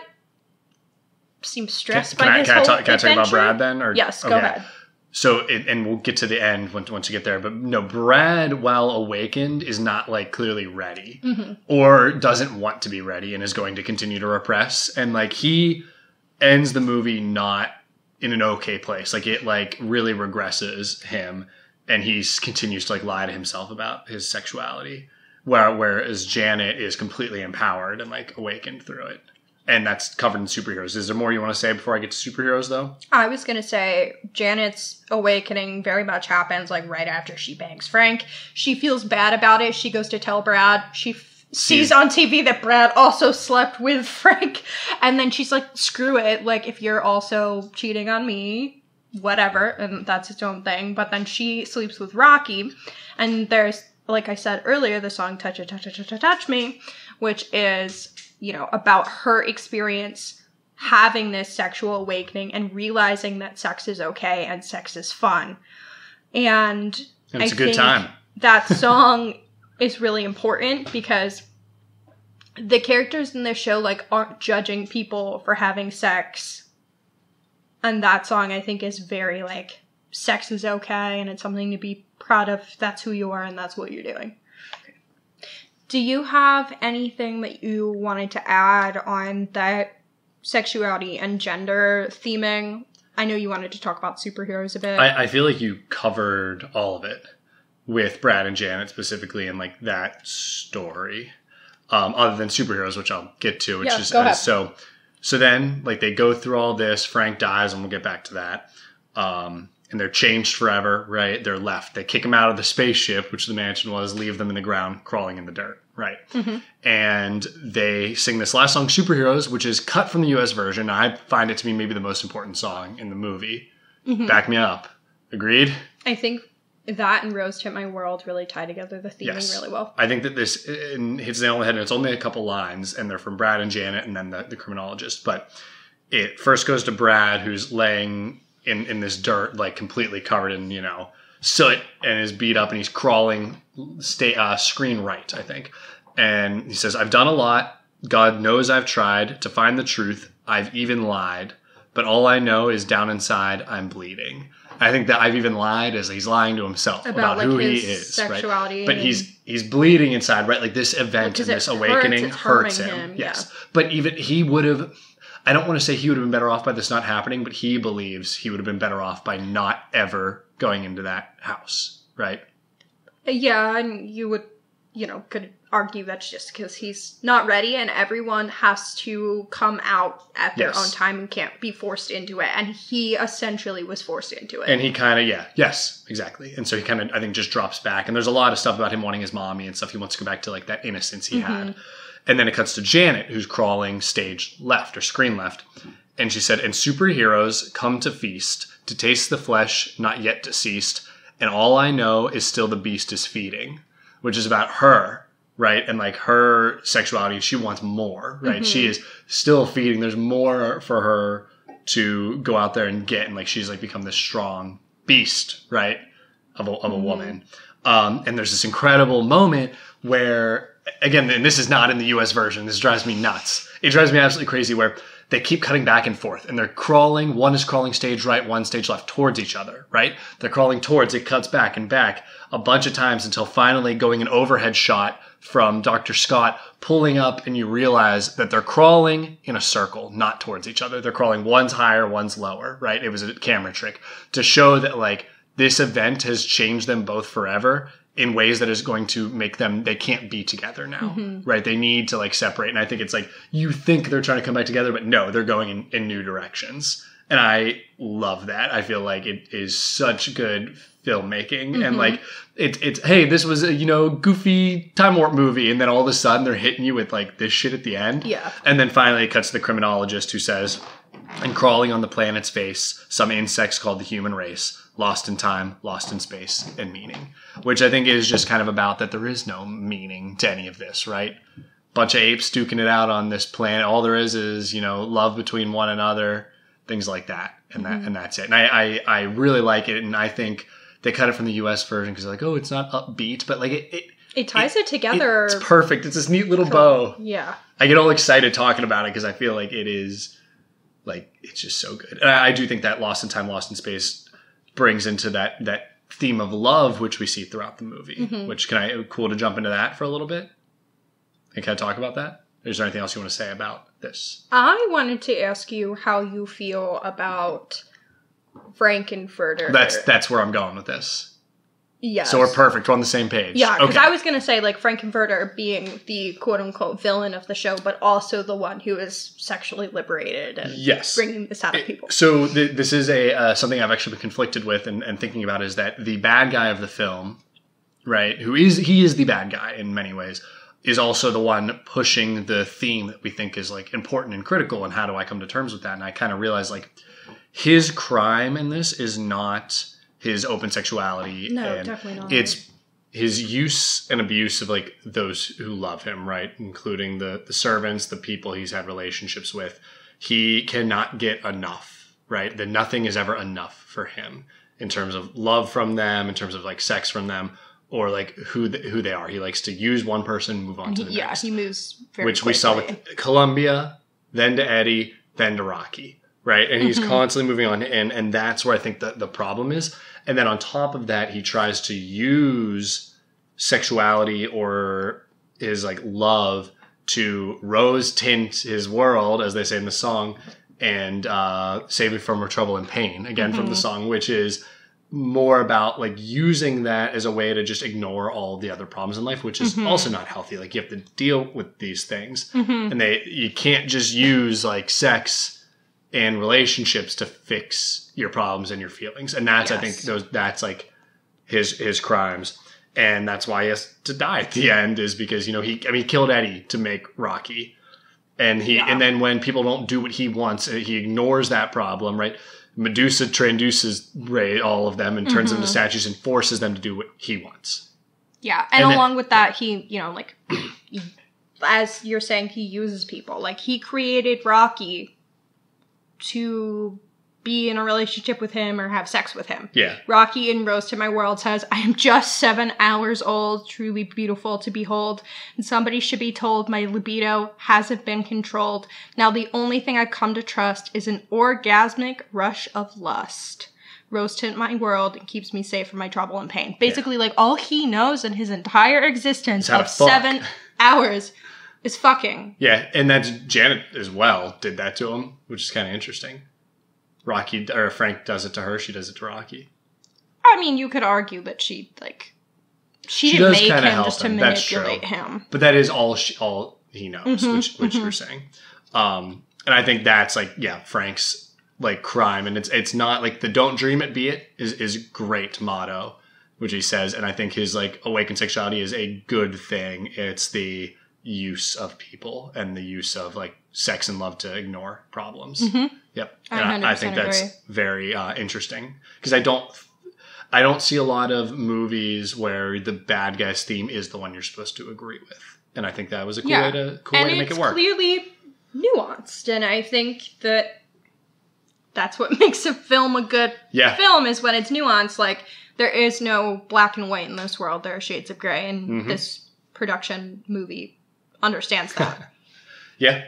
seems stressed by his whole adventure. Can I talk about Brad then? Or? Yes, go ahead. So, and we'll get to the end once you get there. But no, Brad, while awakened, is not like clearly ready or doesn't want to be ready and is going to continue to repress. And like he ends the movie not in an okay place. Like it like really regresses him. And he continues to like lie to himself about his sexuality, whereas Janet is completely empowered and like awakened through it. And that's covered in superheroes. Is there more you want to say before I get to superheroes, though? I was going to say Janet's awakening very much happens like right after she bangs Frank. She feels bad about it. She goes to tell Brad. She sees on TV that Brad also slept with Frank. And then she's like, screw it. Like, if you're also cheating on me, whatever, and that's its own thing. But then she sleeps with Rocky, and there's, like I said earlier, the song Touch Me, which is, you know, about her experience having this sexual awakening and realizing that sex is okay and sex is fun. And it's a good time. That song is really important because the characters in this show like aren't judging people for having sex. And that song, I think, is very, like, sex is okay, and it's something to be proud of. That's who you are, and that's what you're doing. Okay. Do you have anything that you wanted to add on that sexuality and gender theming? I know you wanted to talk about superheroes a bit. I feel like you covered all of it with Brad and Janet specifically in, like, that story. Other than superheroes, which I'll get to, which is... So then, like, they go through all this. Frank dies, and we'll get back to that. And they're changed forever, right? They're left. They kick them out of the spaceship, which the mansion was, leave them in the ground, crawling in the dirt, right? Mm-hmm. And they sing this last song, Superheroes, which is cut from the U.S. version. I find it to be maybe the most important song in the movie. Mm-hmm. Back me up. Agreed? I think that and Rose Hit My World really tie together the theming really well. I think that this hits the nail on the head, and it's only a couple lines, and they're from Brad and Janet and then the criminologist. But it first goes to Brad, who's laying in this dirt, like completely covered in, you know, soot, and is beat up, and he's crawling screen right, I think. And he says, I've done a lot. God knows I've tried to find the truth. I've even lied. But all I know is down inside, I'm bleeding. I think that I've even lied as he's lying to himself about like who he is, sexuality, right? But he's bleeding inside, right? Like this event and this awakening hurts him. Yes. Yeah. But even he would have, I don't want to say he would have been better off by this not happening, but he believes he would have been better off by not ever going into that house, right? Yeah, and you would, you know, could argue that's just because he's not ready and everyone has to come out at their own time and can't be forced into it. And he essentially was forced into it. And he kind of, yes, exactly. And so he kind of, I think, just drops back. And there's a lot of stuff about him wanting his mommy and stuff. He wants to go back to like that innocence he had. And then it cuts to Janet, who's crawling stage left or screen left. And she said, and superheroes come to feast, to taste the flesh not yet deceased. And all I know is still the beast is feeding, which is about her. Right. And like her sexuality, she wants more, right? Mm-hmm. She is still feeding. There's more for her to go out there and get. And like, she's like become this strong beast, right? Of a woman. And there's this incredible moment where, again, and this is not in the US version. This drives me nuts. It drives me absolutely crazy where they keep cutting back and forth and they're crawling. One is crawling stage right, one stage left towards each other, right? They're crawling towards, it cuts back and back a bunch of times until finally going an overhead shot from Dr. Scott pulling up and you realize that they're crawling in a circle, not towards each other. They're crawling, one's higher, one's lower, right? It was a camera trick to show that like this event has changed them both forever in ways that is going to make them, they can't be together now, right? They need to like separate. And I think it's like, you think they're trying to come back together, but no, they're going in new directions. And I love that. I feel like it is such good filmmaking. And like, it's, hey, this was a, goofy Time Warp movie. And then all of a sudden they're hitting you with like this shit at the end. Yeah. And then finally it cuts to the criminologist who says, and crawling on the planet's face, some insects called the human race, lost in time, lost in space, and meaning. Which I think is just kind of about that there is no meaning to any of this, right? Bunch of apes duking it out on this planet. All there is, love between one another, things like that. And and that's it. And I really like it. And I think they cut it from the US version because they're like, oh, it's not upbeat, but like it ties it together. It's perfect. It's this neat little bow. Yeah. I get all excited talking about it because I feel like it is like, it's just so good. And I do think that Lost in Time, Lost in Space brings into that theme of love, which we see throughout the movie, which cool to jump into that for a little bit? And can I talk about that? Is there anything else you want to say about this? I wanted to ask you how you feel about Frank-N-Furter. That's where I'm going with this. Yes. So we're perfect. We're on the same page. Yeah, because I was going to say, like, Frank-N-Furter being the quote-unquote villain of the show, but also the one who is sexually liberated and bringing this out of people. So this is something I've actually been conflicted with and thinking about is that the bad guy of the film, right, he is the bad guy in many ways, is also the one pushing the theme that we think is, like, important and critical, and how do I come to terms with that? And I kind of realized, like, his crime in this is not his open sexuality. No, and definitely not. It's his use and abuse of like those who love him, right? Including the servants, the people he's had relationships with. He cannot get enough, right? That nothing is ever enough for him in terms of love from them, in terms of like sex from them, or like who they are. He likes to use one person, move on to the next. Yeah, he moves very which quickly. We saw with Columbia, then to Eddie, then to Rocky. Right. And he's constantly moving on. And that's where I think the problem is. And then on top of that, he tries to use sexuality or his like love to rose tint his world, as they say in the song, and save me from her trouble and pain, again from the song, which is more about like using that as a way to just ignore all the other problems in life, which is also not healthy. Like you have to deal with these things and you can't just use like sex and relationships to fix your problems and your feelings. And that's, I think that's like his crimes. And that's why he has to die at the end is because, he killed Eddie to make Rocky. And and then when people don't do what he wants, he ignores that problem, right? Medusa transduces all of them and turns them into statues and forces them to do what he wants. Yeah. And along with that, he, as you're saying, he uses people. Like he created Rocky to be in a relationship with him or have sex with him. Yeah. Rocky in Rose to My World says, I am just 7 hours old, truly beautiful to behold, and somebody should be told my libido hasn't been controlled. Now the only thing I've come to trust is an orgasmic rush of lust. Rose to my world and keeps me safe from my trouble and pain. Basically, like, all he knows in his entire existence of 7 hours is fucking. Yeah, and that's Janet as well did that to him, which is kind of interesting. Frank does it to her, she does it to Rocky. I mean, you could argue that she didn't make him just to manipulate him. But that is all he knows, which you're saying. And I think that's like, Frank's like crime, and it's not like the "don't dream it, be it" is great motto, which he says, and I think his like awakened sexuality is a good thing. It's the use of people and the use of like sex and love to ignore problems. Yep. And I think that's very interesting because I don't see a lot of movies where the bad guy's theme is the one you're supposed to agree with. And I think that was a cool way to make it work. And it's clearly nuanced. And I think that's what makes a film a good film is when it's nuanced. Like there is no black and white in this world. There are shades of gray. And this production movie understands that. Yeah.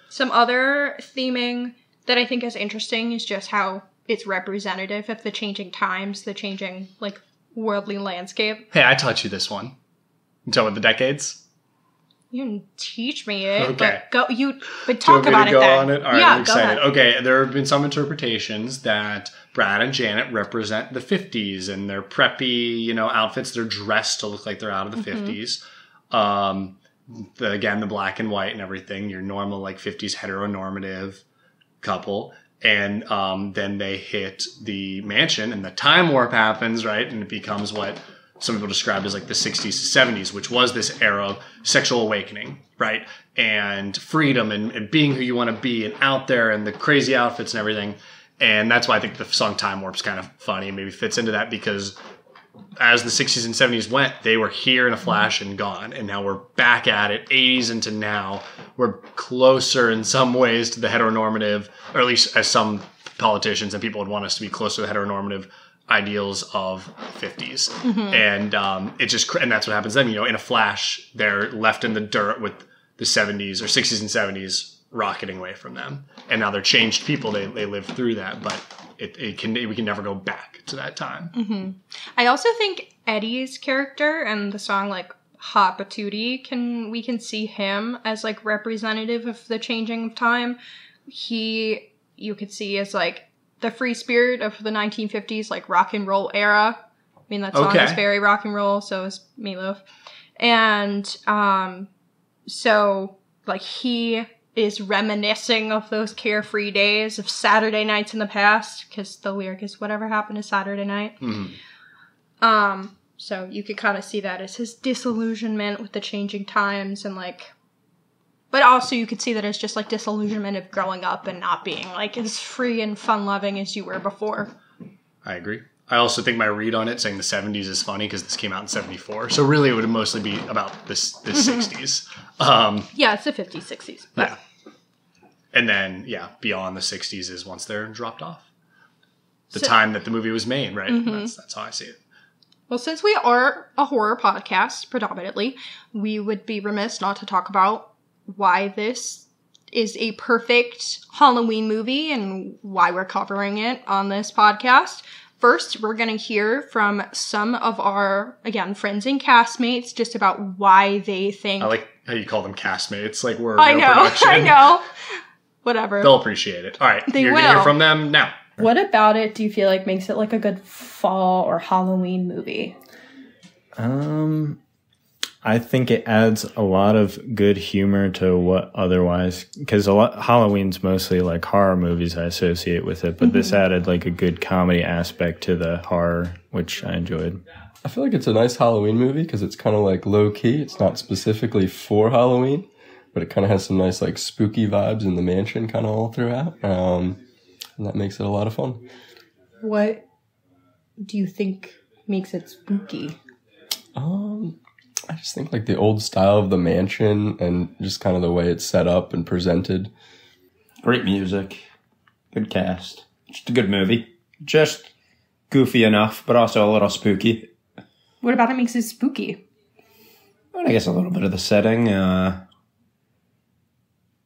Some other theming that I think is interesting is just how it's representative of the changing times, the changing like worldly landscape. Hey, I taught you this one. You talking about the decades? You didn't teach me it. Okay. But talk about it then. On it? All right, I'm excited. Okay, there have been some interpretations that Brad and Janet represent the 50s and their preppy, outfits. They're dressed to look like they're out of the 50s. The black and white and everything, your normal like 50s heteronormative couple. And then they hit the mansion, and the time warp happens, right? And it becomes what some people described as like the 60s to 70s, which was this era of sexual awakening, right? And freedom and being who you want to be and out there and the crazy outfits and everything. And that's why I think the song Time Warp's kind of funny and maybe fits into that, because as the 60s and 70s went, they were here in a flash and gone. And now we're back at it, 80s into now. We're closer in some ways to the heteronormative, or at least as some politicians and people would want us to be closer to the heteronormative ideals of 50s. And and that's what happens then. You know, in a flash, they're left in the dirt with the 70s or 60s and 70s rocketing away from them. And now they're changed people. They live through that, but we can never go back to that time. I also think Eddie's character and the song like Hot Patootie, we can see him as like representative of the changing of time. You could see as like the free spirit of the 1950s, like rock and roll era. I mean, that song is very rock and roll, so is Meatloaf. And so like he is reminiscing of those carefree days of Saturday nights in the past, because the lyric is whatever happened to Saturday night. So you could kind of see that as his disillusionment with the changing times, and like, but also you could see that as just like disillusionment of growing up and not being like as free and fun loving as you were before. I agree. I also think my read on it saying the 70s is funny because this came out in 74. So really it would mostly be about the 60s. Yeah, it's the 50s, 60s. But. Yeah. And then, beyond the 60s is once they're dropped off. The time that the movie was made, right? That's how I see it. Well, since we are a horror podcast, predominantly, we would be remiss not to talk about why this is a perfect Halloween movie and why we're covering it on this podcast. First, we're going to hear from some of our, again, friends and castmates just about why they think... I like how you call them castmates. Like we're production. I know. Whatever. They'll appreciate it. All right. You're going to hear from them now. What about it do you feel like makes it like a good fall or Halloween movie? I think it adds a lot of good humor to what otherwise, because Halloween's mostly like horror movies I associate with it, but this added like a good comedy aspect to the horror, which I enjoyed. I feel like it's a nice Halloween movie because it's kind of like low key. It's not specifically for Halloween, but it kind of has some nice like spooky vibes in the mansion kind of all throughout. And that makes it a lot of fun. What do you think makes it spooky? I just think like the old style of the mansion and just kind of the way it's set up and presented. Great music. Good cast. Just a good movie. Just goofy enough, but also a little spooky. What about it makes it spooky? Well, I guess a little bit of the setting.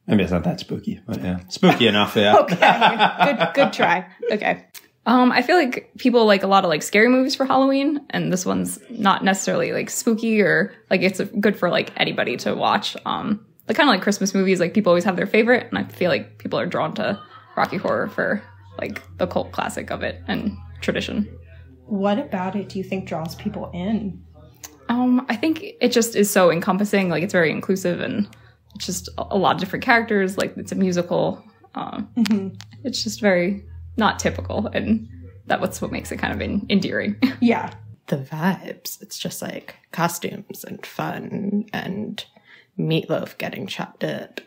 Maybe it's not that spooky, but yeah. Spooky enough, yeah. Okay. Good try. Okay. I feel like people like a lot of like scary movies for Halloween, and this one's not necessarily like spooky or like it's good for like anybody to watch. Like kind of like Christmas movies, like people always have their favorite, and I feel like people are drawn to Rocky Horror for like the cult classic of it and tradition. What about it do you think draws people in? I think it just is so encompassing, like it's very inclusive and it's just a lot of different characters, like it's a musical. It's just very not typical, and that's what makes it kind of endearing. Yeah. The vibes. It's just like costumes and fun and Meatloaf getting chopped up.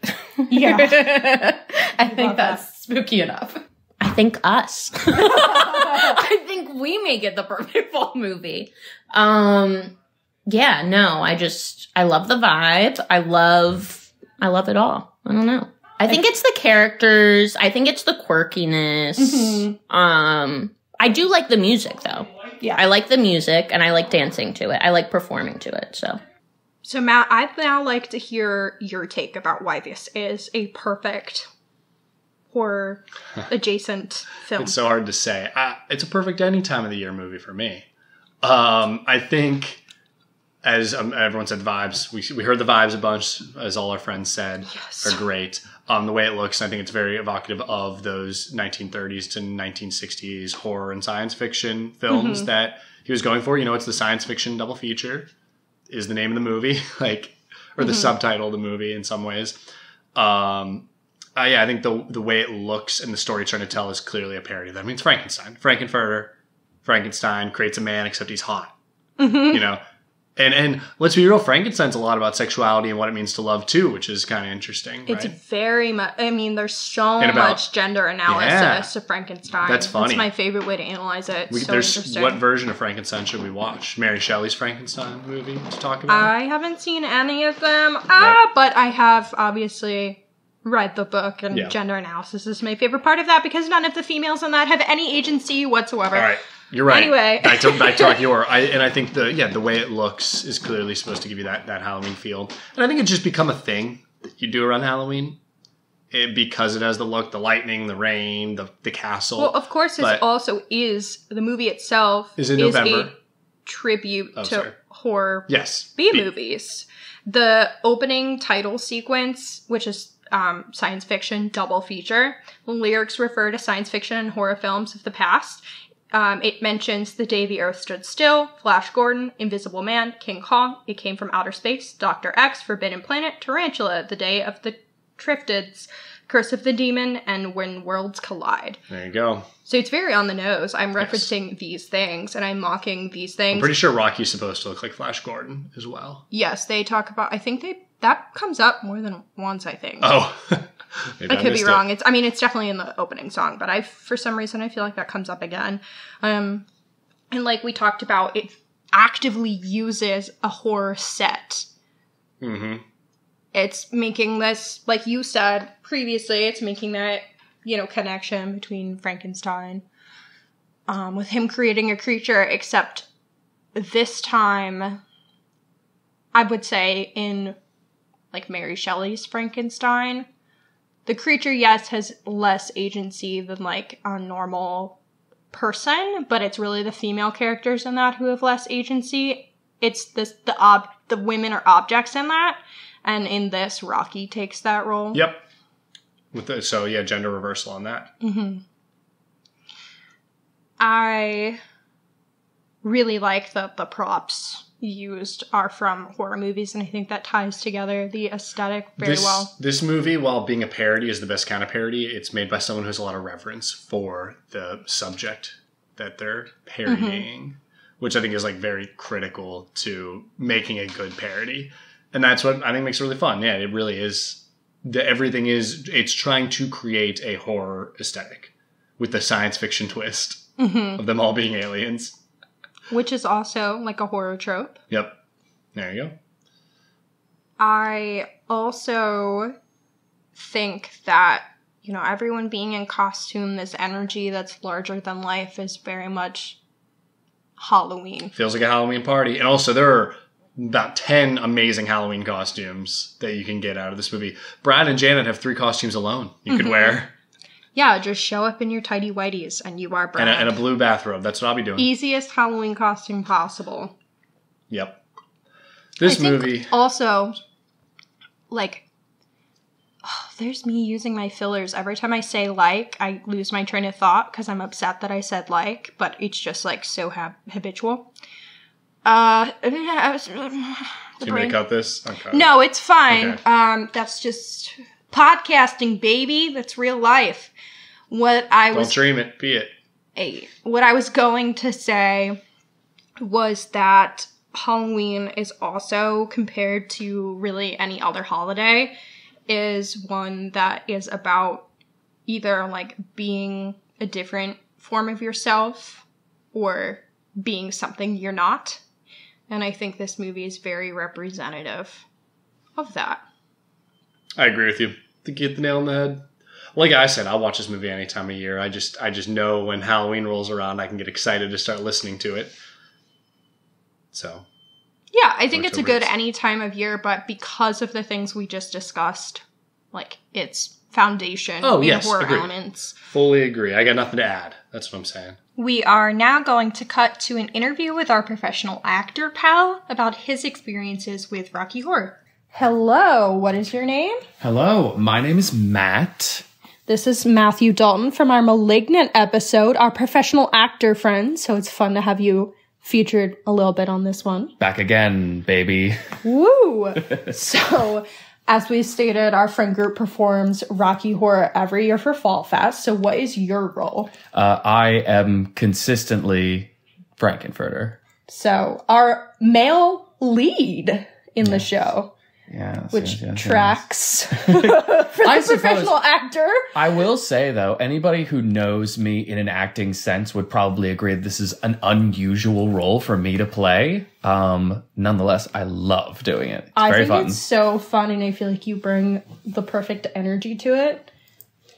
Yeah. I think that's spooky enough. I think us. I think we make it the perfect fall movie. Yeah, no, I love the vibe. I love it all. I don't know. I think it's the characters. I think it's the quirkiness. I do like the music, though. Yeah. I like the music, and I like dancing to it. I like performing to it, So, Matt, I'd now like to hear your take about why this is a perfect horror-adjacent film. It's so hard to say. It's a perfect any time of the year movie for me. I think... As everyone said, vibes. We heard the vibes a bunch, as all our friends said, are great. The way it looks, I think it's very evocative of those 1930s to 1960s horror and science fiction films that he was going for. You know, it's the science fiction double feature is the name of the movie, or the subtitle of the movie in some ways. I think the way it looks and the story it's trying to tell is clearly a parody of that. I mean, it's Frankenstein. Frankenstein creates a man, except he's hot. You know? And let's be real, Frankenstein's a lot about sexuality and what it means to love too, which is kind of interesting. It's right? very much. I mean, there's so much gender analysis of Frankenstein. That's funny. That's my favorite way to analyze it. Interesting. What version of Frankenstein should we watch? Mary Shelley's Frankenstein movie to talk about? I haven't seen any of them, but I have obviously read the book, and gender analysis is my favorite part of that because none of the females in that have any agency whatsoever. All right. You're right. Anyway. I think the way it looks is clearly supposed to give you that Halloween feel. And I think it's just become a thing that you do around Halloween because it has the look, the lightning, the rain, the castle. Well, of course, it also is, the movie itself is in November. A tribute to horror B-movies. The opening title sequence, which is science fiction double feature, the lyrics refer to science fiction and horror films of the past. It mentions The Day the Earth Stood Still, Flash Gordon, Invisible Man, King Kong, It Came from Outer Space, Dr. X, Forbidden Planet, Tarantula, The Day of the Triffids, Curse of the Demon, and When Worlds Collide. There you go. So it's very on the nose. I'm referencing these things, and I'm mocking these things. I'm pretty sure Rocky's supposed to look like Flash Gordon as well. Yes, they talk about, I think that comes up more than once, I think. Oh, I could be wrong. It's definitely in the opening song, but for some reason I feel like that comes up again. And like we talked about, it actively uses a horror set. Mm-hmm. It's making this, like you said previously, it's making that, connection between Frankenstein, with him creating a creature, except this time, I would say in like Mary Shelley's Frankenstein, the creature, yes, has less agency than like a normal person, but it's really the female characters in that who have less agency. It's the women are objects in that, and in this, Rocky takes that role. Yep. Gender reversal on that. Mm-hmm. I really like that the props used are from horror movies, and I think that ties together the aesthetic very well. This movie, while being a parody, is the best kind of parody. It's made by someone who has a lot of reverence for the subject that they're parodying, which I think is like very critical to making a good parody. And that's what I think makes it really fun. Yeah, it really is. It's trying to create a horror aesthetic with the science fiction twist of them all being aliens. Which is also like a horror trope. Yep. There you go. I also think that, everyone being in costume, this energy that's larger than life is very much Halloween. Feels like a Halloween party. And also there are about 10 amazing Halloween costumes that you can get out of this movie. Brad and Janet have 3 costumes alone you could wear. Yeah, just show up in your tidy whities and you are Brad. And a blue bathrobe. That's what I'll be doing. Easiest Halloween costume possible. Yep. This movie. Also, there's me using my fillers. Every time I say I lose my train of thought because I'm upset that I said but it's just so habitual. Do you want to cut this? Okay. No, it's fine. Okay. That's just podcasting, baby. That's real life. Don't dream it, be it. What I was going to say was that Halloween is also, compared to really any other holiday, is one that is about either being a different form of yourself or being something you're not. And I think this movie is very representative of that. I agree with you. I think you hit the nail on the head. Like I said, I'll watch this movie any time of year. I just know when Halloween rolls around, I can get excited to start listening to it. So. Yeah, I think it's a good any time of year, but because of the things we just discussed, its foundation in horror elements. Fully agree. I got nothing to add. That's what I'm saying. We are now going to cut to an interview with our professional actor pal about his experiences with Rocky Horror. Hello, what is your name? Hello, my name is Matt. This is Matthew Dalton from our Malignant episode, our professional actor friend, so it's fun to have you featured a little bit on this one. Back again, baby. Woo! So, As we stated, our friend group performs Rocky Horror every year for Fall Fest. So what is your role? I am consistently Frankenfurter. So our male lead in the show. Yeah, which tracks for the professional actor. I will say, though, anybody who knows me in an acting sense would probably agree that this is an unusual role for me to play. Nonetheless, I love doing it. It's very fun. It's so fun, and I feel like you bring the perfect energy to it.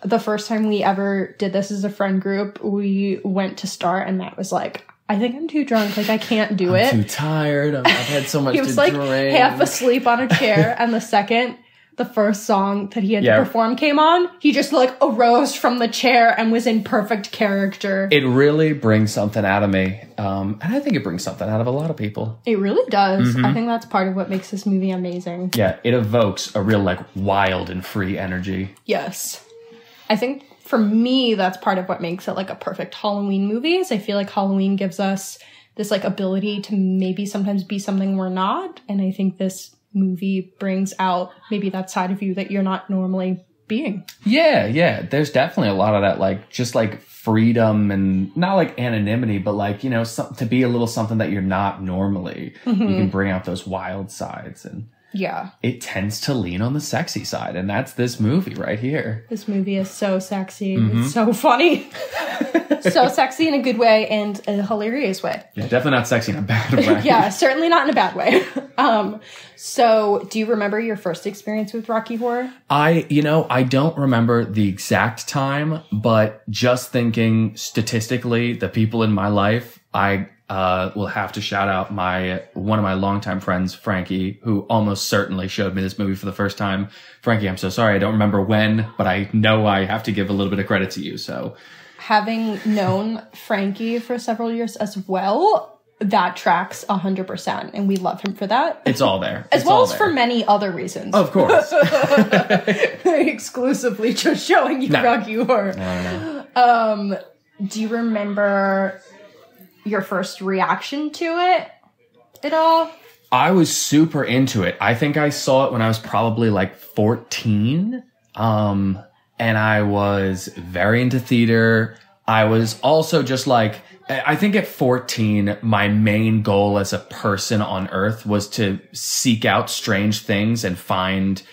The first time we ever did this as a friend group, we went to start, and Matt was like, I think I'm too drunk. Like, I can't do it. I'm too tired. I've had so much to drink. He was like half asleep on a chair. And the first song that he had to perform came on, he just like arose from the chair and was in perfect character. It really brings something out of me. And I think it brings something out of a lot of people. It really does. I think that's part of what makes this movie amazing. Yeah, it evokes a real like wild and free energy. Yes. I think for me, that's part of what makes it like a perfect Halloween movie is I feel like Halloween gives us this like ability to maybe sometimes be something we're not. And I think this movie brings out maybe that side of you that you're not normally being. Yeah. There's definitely a lot of that, like just like freedom and not like anonymity, but like, you know, to be a little something that you're not normally. You can bring out those wild sides and yeah. It tends to lean on the sexy side, and that's this movie right here. This movie is so sexy. It's so funny. So sexy in a good way and a hilarious way. Yeah, definitely not sexy in a bad way. Yeah, certainly not in a bad way. So do you remember your first experience with Rocky Horror? I don't remember the exact time, but just thinking statistically, the people in my life, I will have to shout out one of my longtime friends, Frankie, who almost certainly showed me this movie for the first time. Frankie, I'm so sorry. I don't remember when, but I know I have to give a little bit of credit to you. So having known Frankie for several years as well, that tracks 100%. And we love him for that. It's all there. As well as for many other reasons. Of course. Exclusively just showing you Rocky Horror. No. Do you remember your first reaction to it at all? I was super into it. I think I saw it when I was probably like 14. And I was very into theater. I was also just like, I think at 14, my main goal as a person on earth was to seek out strange things and find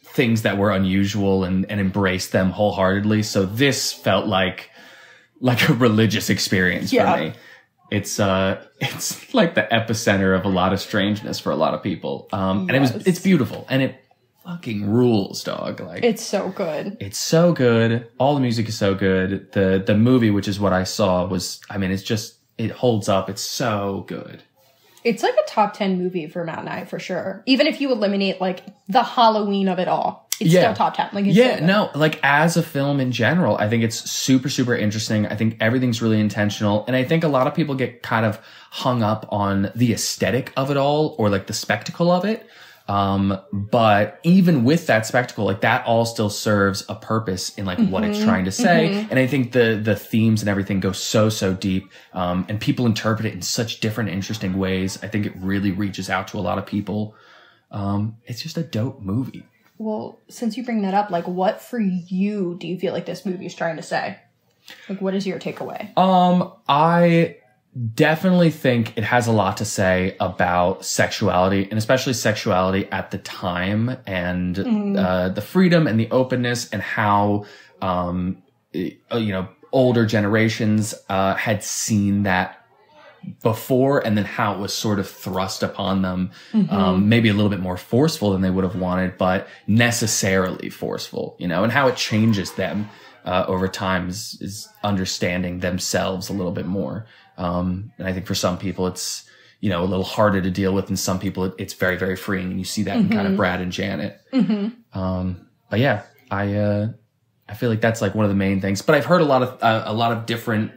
things that were unusual and embrace them wholeheartedly. So this felt like a religious experience for me. It's like the epicenter of a lot of strangeness for a lot people. And it's beautiful and it fucking rules, dog. Like it's so good. It's so good. All the music is so good. The movie, which is what I saw, it holds up. It's so good. It's like a top 10 movie for Matt and I for sure. Even if you eliminate like the Halloween of it all. It's still top 10. Like, it's like as a film in general, I think it's super, super interesting. I think everything's really intentional. And I think a lot of people get kind of hung up on the aesthetic of it all or like the spectacle of it. But even with that spectacle, like that all still serves a purpose in like what it's trying to say. And I think the themes and everything go so deep. And people interpret it in such different, interesting ways. I think it really reaches out to a lot of people. It's just a dope movie. Well, since you bring that up, like what for you do you feel like this movie is trying to say? Like what is your takeaway? I definitely think it has a lot to say about sexuality and especially sexuality at the time and the freedom and the openness and how, older generations had seen that before and then how it was sort of thrust upon them, maybe a little bit more forceful than they would have wanted, but necessarily forceful, and how it changes them over time is understanding themselves a little bit more. And I think for some people it's, a little harder to deal with, and some people it's very, very freeing. And you see that in kind of Brad and Janet. But yeah, I feel like that's like one of the main things, but I've heard a lot of different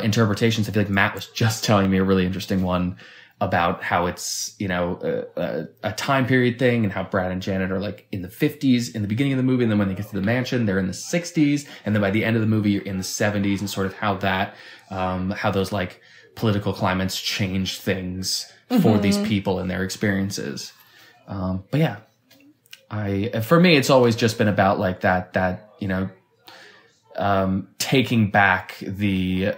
interpretations. I feel like Matt was just telling me a really interesting one about how it's, a time period thing and how Brad and Janet are like in the 50s in the beginning of the movie. And then when they get to the mansion, they're in the 60s. And then by the end of the movie, you're in the 70s and sort of how that, how those like political climates change things for these people and their experiences. But yeah, for me, it's always just been about like that, you know, taking back the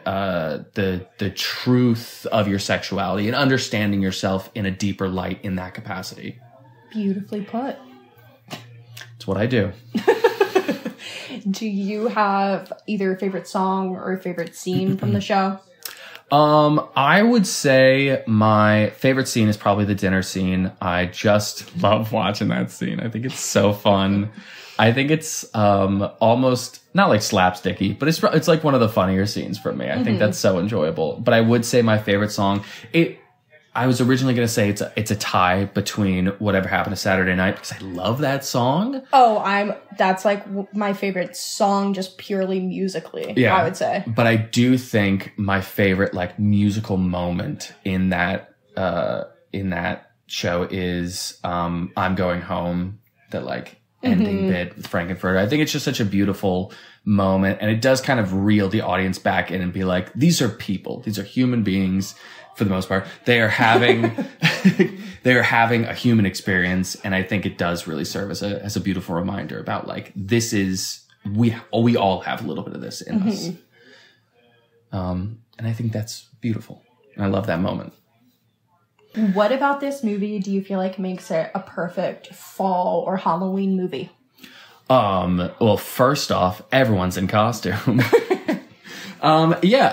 truth of your sexuality and understanding yourself in a deeper light in that capacity. Beautifully put. It's what I do. Do you have either a favorite song or a favorite scene from the show? I would say my favorite scene is probably the dinner scene. I just love watching that scene. I think it's so fun. I think it's almost not like slapsticky, but it's like one of the funnier scenes for me. I think that's so enjoyable. But I would say my favorite song, I was originally going to say it's a tie between Whatever Happened to Saturday Night, because I love that song. Oh, that's like my favorite song just purely musically, yeah, I would say. But I do think my favorite like musical moment in that show is I'm Going Home, the like ending bit with Frank-N-Furter. I think it's just such a beautiful moment, and it does kind of reel the audience back in and be like, these are people, these are human beings. For the most part, they are having a human experience, and I think it does really serve as a beautiful reminder about like this is we all have a little bit of this in us, and I think that's beautiful. And I love that moment. What about this movie do you feel like makes it a perfect fall or Halloween movie? Well, first off, everyone's in costume. Yeah,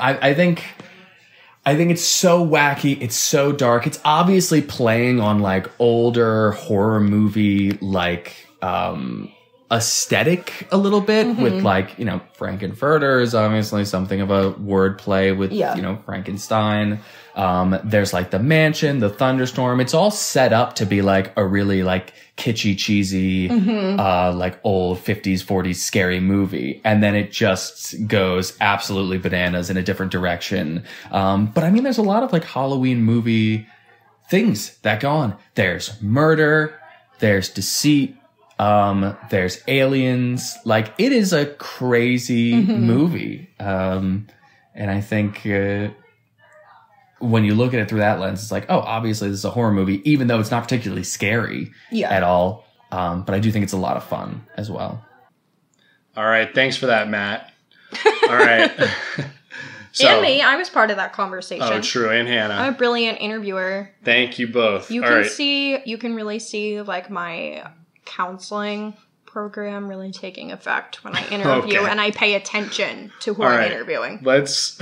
I think it's so wacky. It's so dark. It's obviously playing on like older horror movie, like, aesthetic a little bit with like, you know, Frank-N-Furter is obviously something of a wordplay with, you know, Frankenstein. There's like the mansion, the thunderstorm. It's all set up to be like a really like kitschy, cheesy, like old 50s, 40s scary movie. And then it just goes absolutely bananas in a different direction. But I mean, there's a lot of like Halloween movie things that go on. There's murder, there's deceit, there's aliens. Like it is a crazy movie. And I think, when you look at it through that lens, it's like, oh, obviously this is a horror movie, even though it's not particularly scary at all. But I do think it's a lot of fun as well. All right. Thanks for that, Matt. All right. And me. I was part of that conversation. Oh, true. And Hannah. I'm a brilliant interviewer. Thank you both. You can really see like my counseling program really taking effect when I interview and I pay attention to who I'm interviewing. Let's...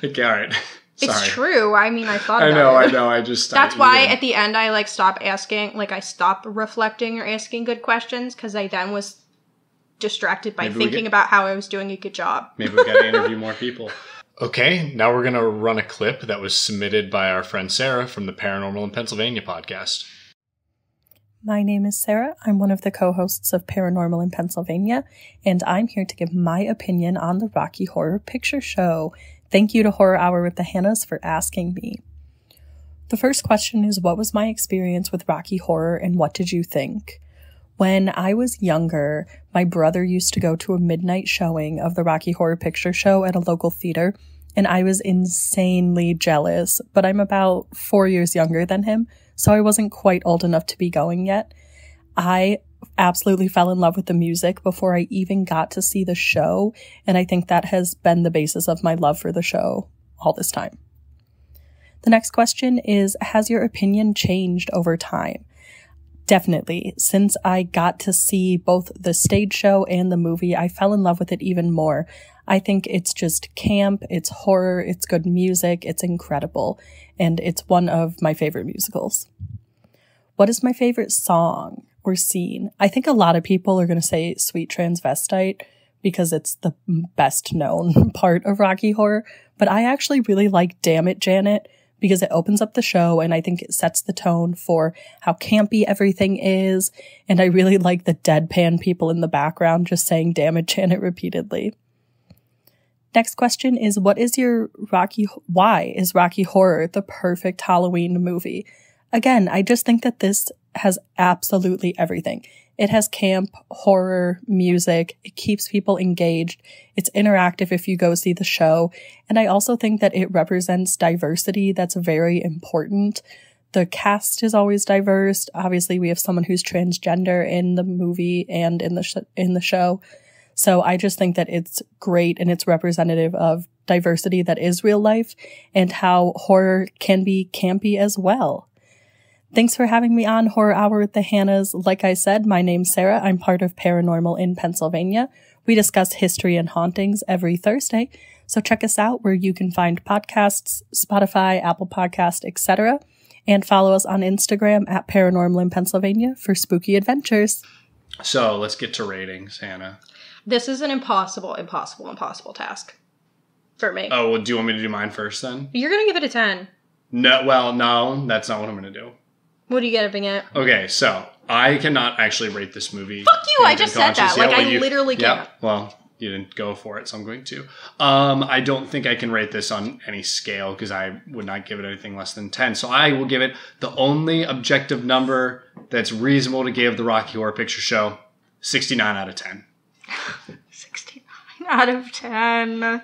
Okay, all right. Sorry. It's true. I mean, I thought about it. I know. I just... That's why at the end I like stopped asking, like I stopped reflecting or asking good questions because I then was distracted by thinking about how I was doing a good job. Maybe we got to interview more people. Okay, now we're going to run a clip that was submitted by our friend Sarah from the Paranormal in Pennsylvania podcast. My name is Sarah. I'm one of the co-hosts of Paranormal in Pennsylvania, and I'm here to give my opinion on the Rocky Horror Picture Show. Thank you to Horror Hour with the Hannahs for asking me. The first question is, what was my experience with Rocky Horror and what did you think? When I was younger, my brother used to go to a midnight showing of the Rocky Horror Picture Show at a local theater, and I was insanely jealous, but I'm about 4 years younger than him, so I wasn't quite old enough to be going yet. I absolutely fell in love with the music before I even got to see the show, and I think that has been the basis of my love for the show all this time. The next question is, has your opinion changed over time? Definitely. Since I got to see both the stage show and the movie, I fell in love with it even more. I think it's just camp, it's horror, it's good music, it's incredible, and it's one of my favorite musicals. What is my favorite song or scene? I think a lot of people are going to say Sweet Transvestite because it's the best known part of Rocky Horror, but I actually really like Damn It, Janet, because it opens up the show and I think it sets the tone for how campy everything is, and I really like the deadpan people in the background just saying Damn It, Janet repeatedly. Next question is, why is Rocky Horror the perfect Halloween movie? Again, I just think that this has absolutely everything. It has camp, horror, music. It keeps people engaged. It's interactive if you go see the show. And I also think that it represents diversity that's very important. The cast is always diverse. Obviously, we have someone who's transgender in the movie and in the show. So I just think that it's great and it's representative of diversity that is real life and how horror can be campy as well. Thanks for having me on Horror Hour with the Hannahs. Like I said, my name's Sarah. I'm part of Paranormal in Pennsylvania. We discuss history and hauntings every Thursday. So check us out where you can find podcasts, Spotify, Apple Podcast, etc. And follow us on Instagram at Paranormal in Pennsylvania for spooky adventures. So let's get to ratings, Hannah. This is an impossible task for me. Oh, well, do you want me to do mine first then? You're going to give it a 10. No, that's not what I'm going to do. What are you giving it? Okay, so I cannot actually rate this movie. Fuck you, I just said that. Like, I literally can't. Yeah, well, you didn't go for it, so I'm going to. I don't think I can rate this on any scale because I would not give it anything less than 10. So I will give it the only objective number that's reasonable to give the Rocky Horror Picture Show, 69 out of 10. 69 out of 10.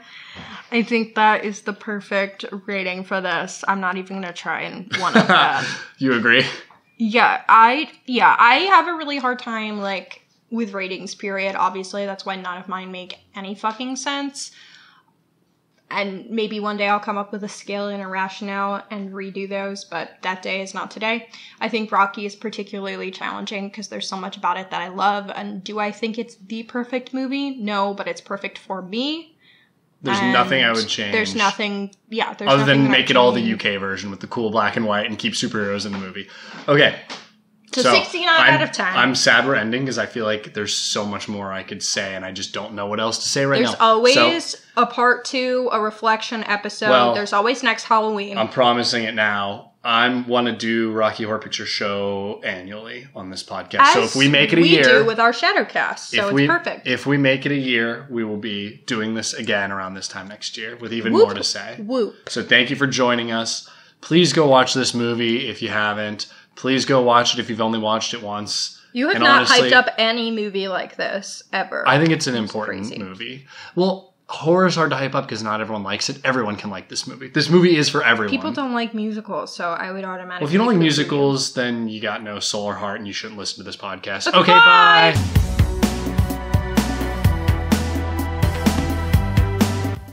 I think that is the perfect rating for this. I'm not even going to try and one-up that. You agree? Yeah, I have a really hard time, like, with ratings, period. Obviously, that's why none of mine make any fucking sense. And maybe one day I'll come up with a scale and a rationale and redo those, but that day is not today. I think Rocky is particularly challenging because there's so much about it that I love. And do I think it's the perfect movie? No, but it's perfect for me. There's nothing I would change. There's nothing, other than make it all the UK version with the cool black and white and keep superheroes in the movie. Okay. So 69 out of 10. I'm sad we're ending because I feel like there's so much more I could say and I just don't know what else to say right now. There's always a part 2, a reflection episode. Well, there's always next Halloween. I'm promising it now. I want to do Rocky Horror Picture Show annually on this podcast. So if we make it a year... we do with our Shadowcast, so it's perfect. If we make it a year, we will be doing this again around this time next year with even more to say. Whoop. So thank you for joining us. Please go watch this movie if you haven't. Please go watch it if you've only watched it once. You have not hyped up any movie like this, ever. I think it's an important movie. Well... horror is hard to hype up because not everyone likes it. Everyone can like this movie. This movie is for everyone. People don't like musicals, so I would automatically... Well, if you don't like musicals, then you got no soul or heart and you shouldn't listen to this podcast. Okay, bye!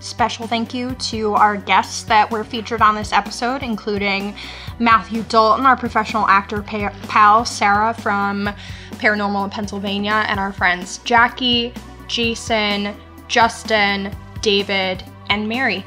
Special thank you to our guests that were featured on this episode, including Matthew Dalton, our professional actor pal, Sarah from Paranormal in Pennsylvania, and our friends Jackie, Jason, Justin, David, and Mary.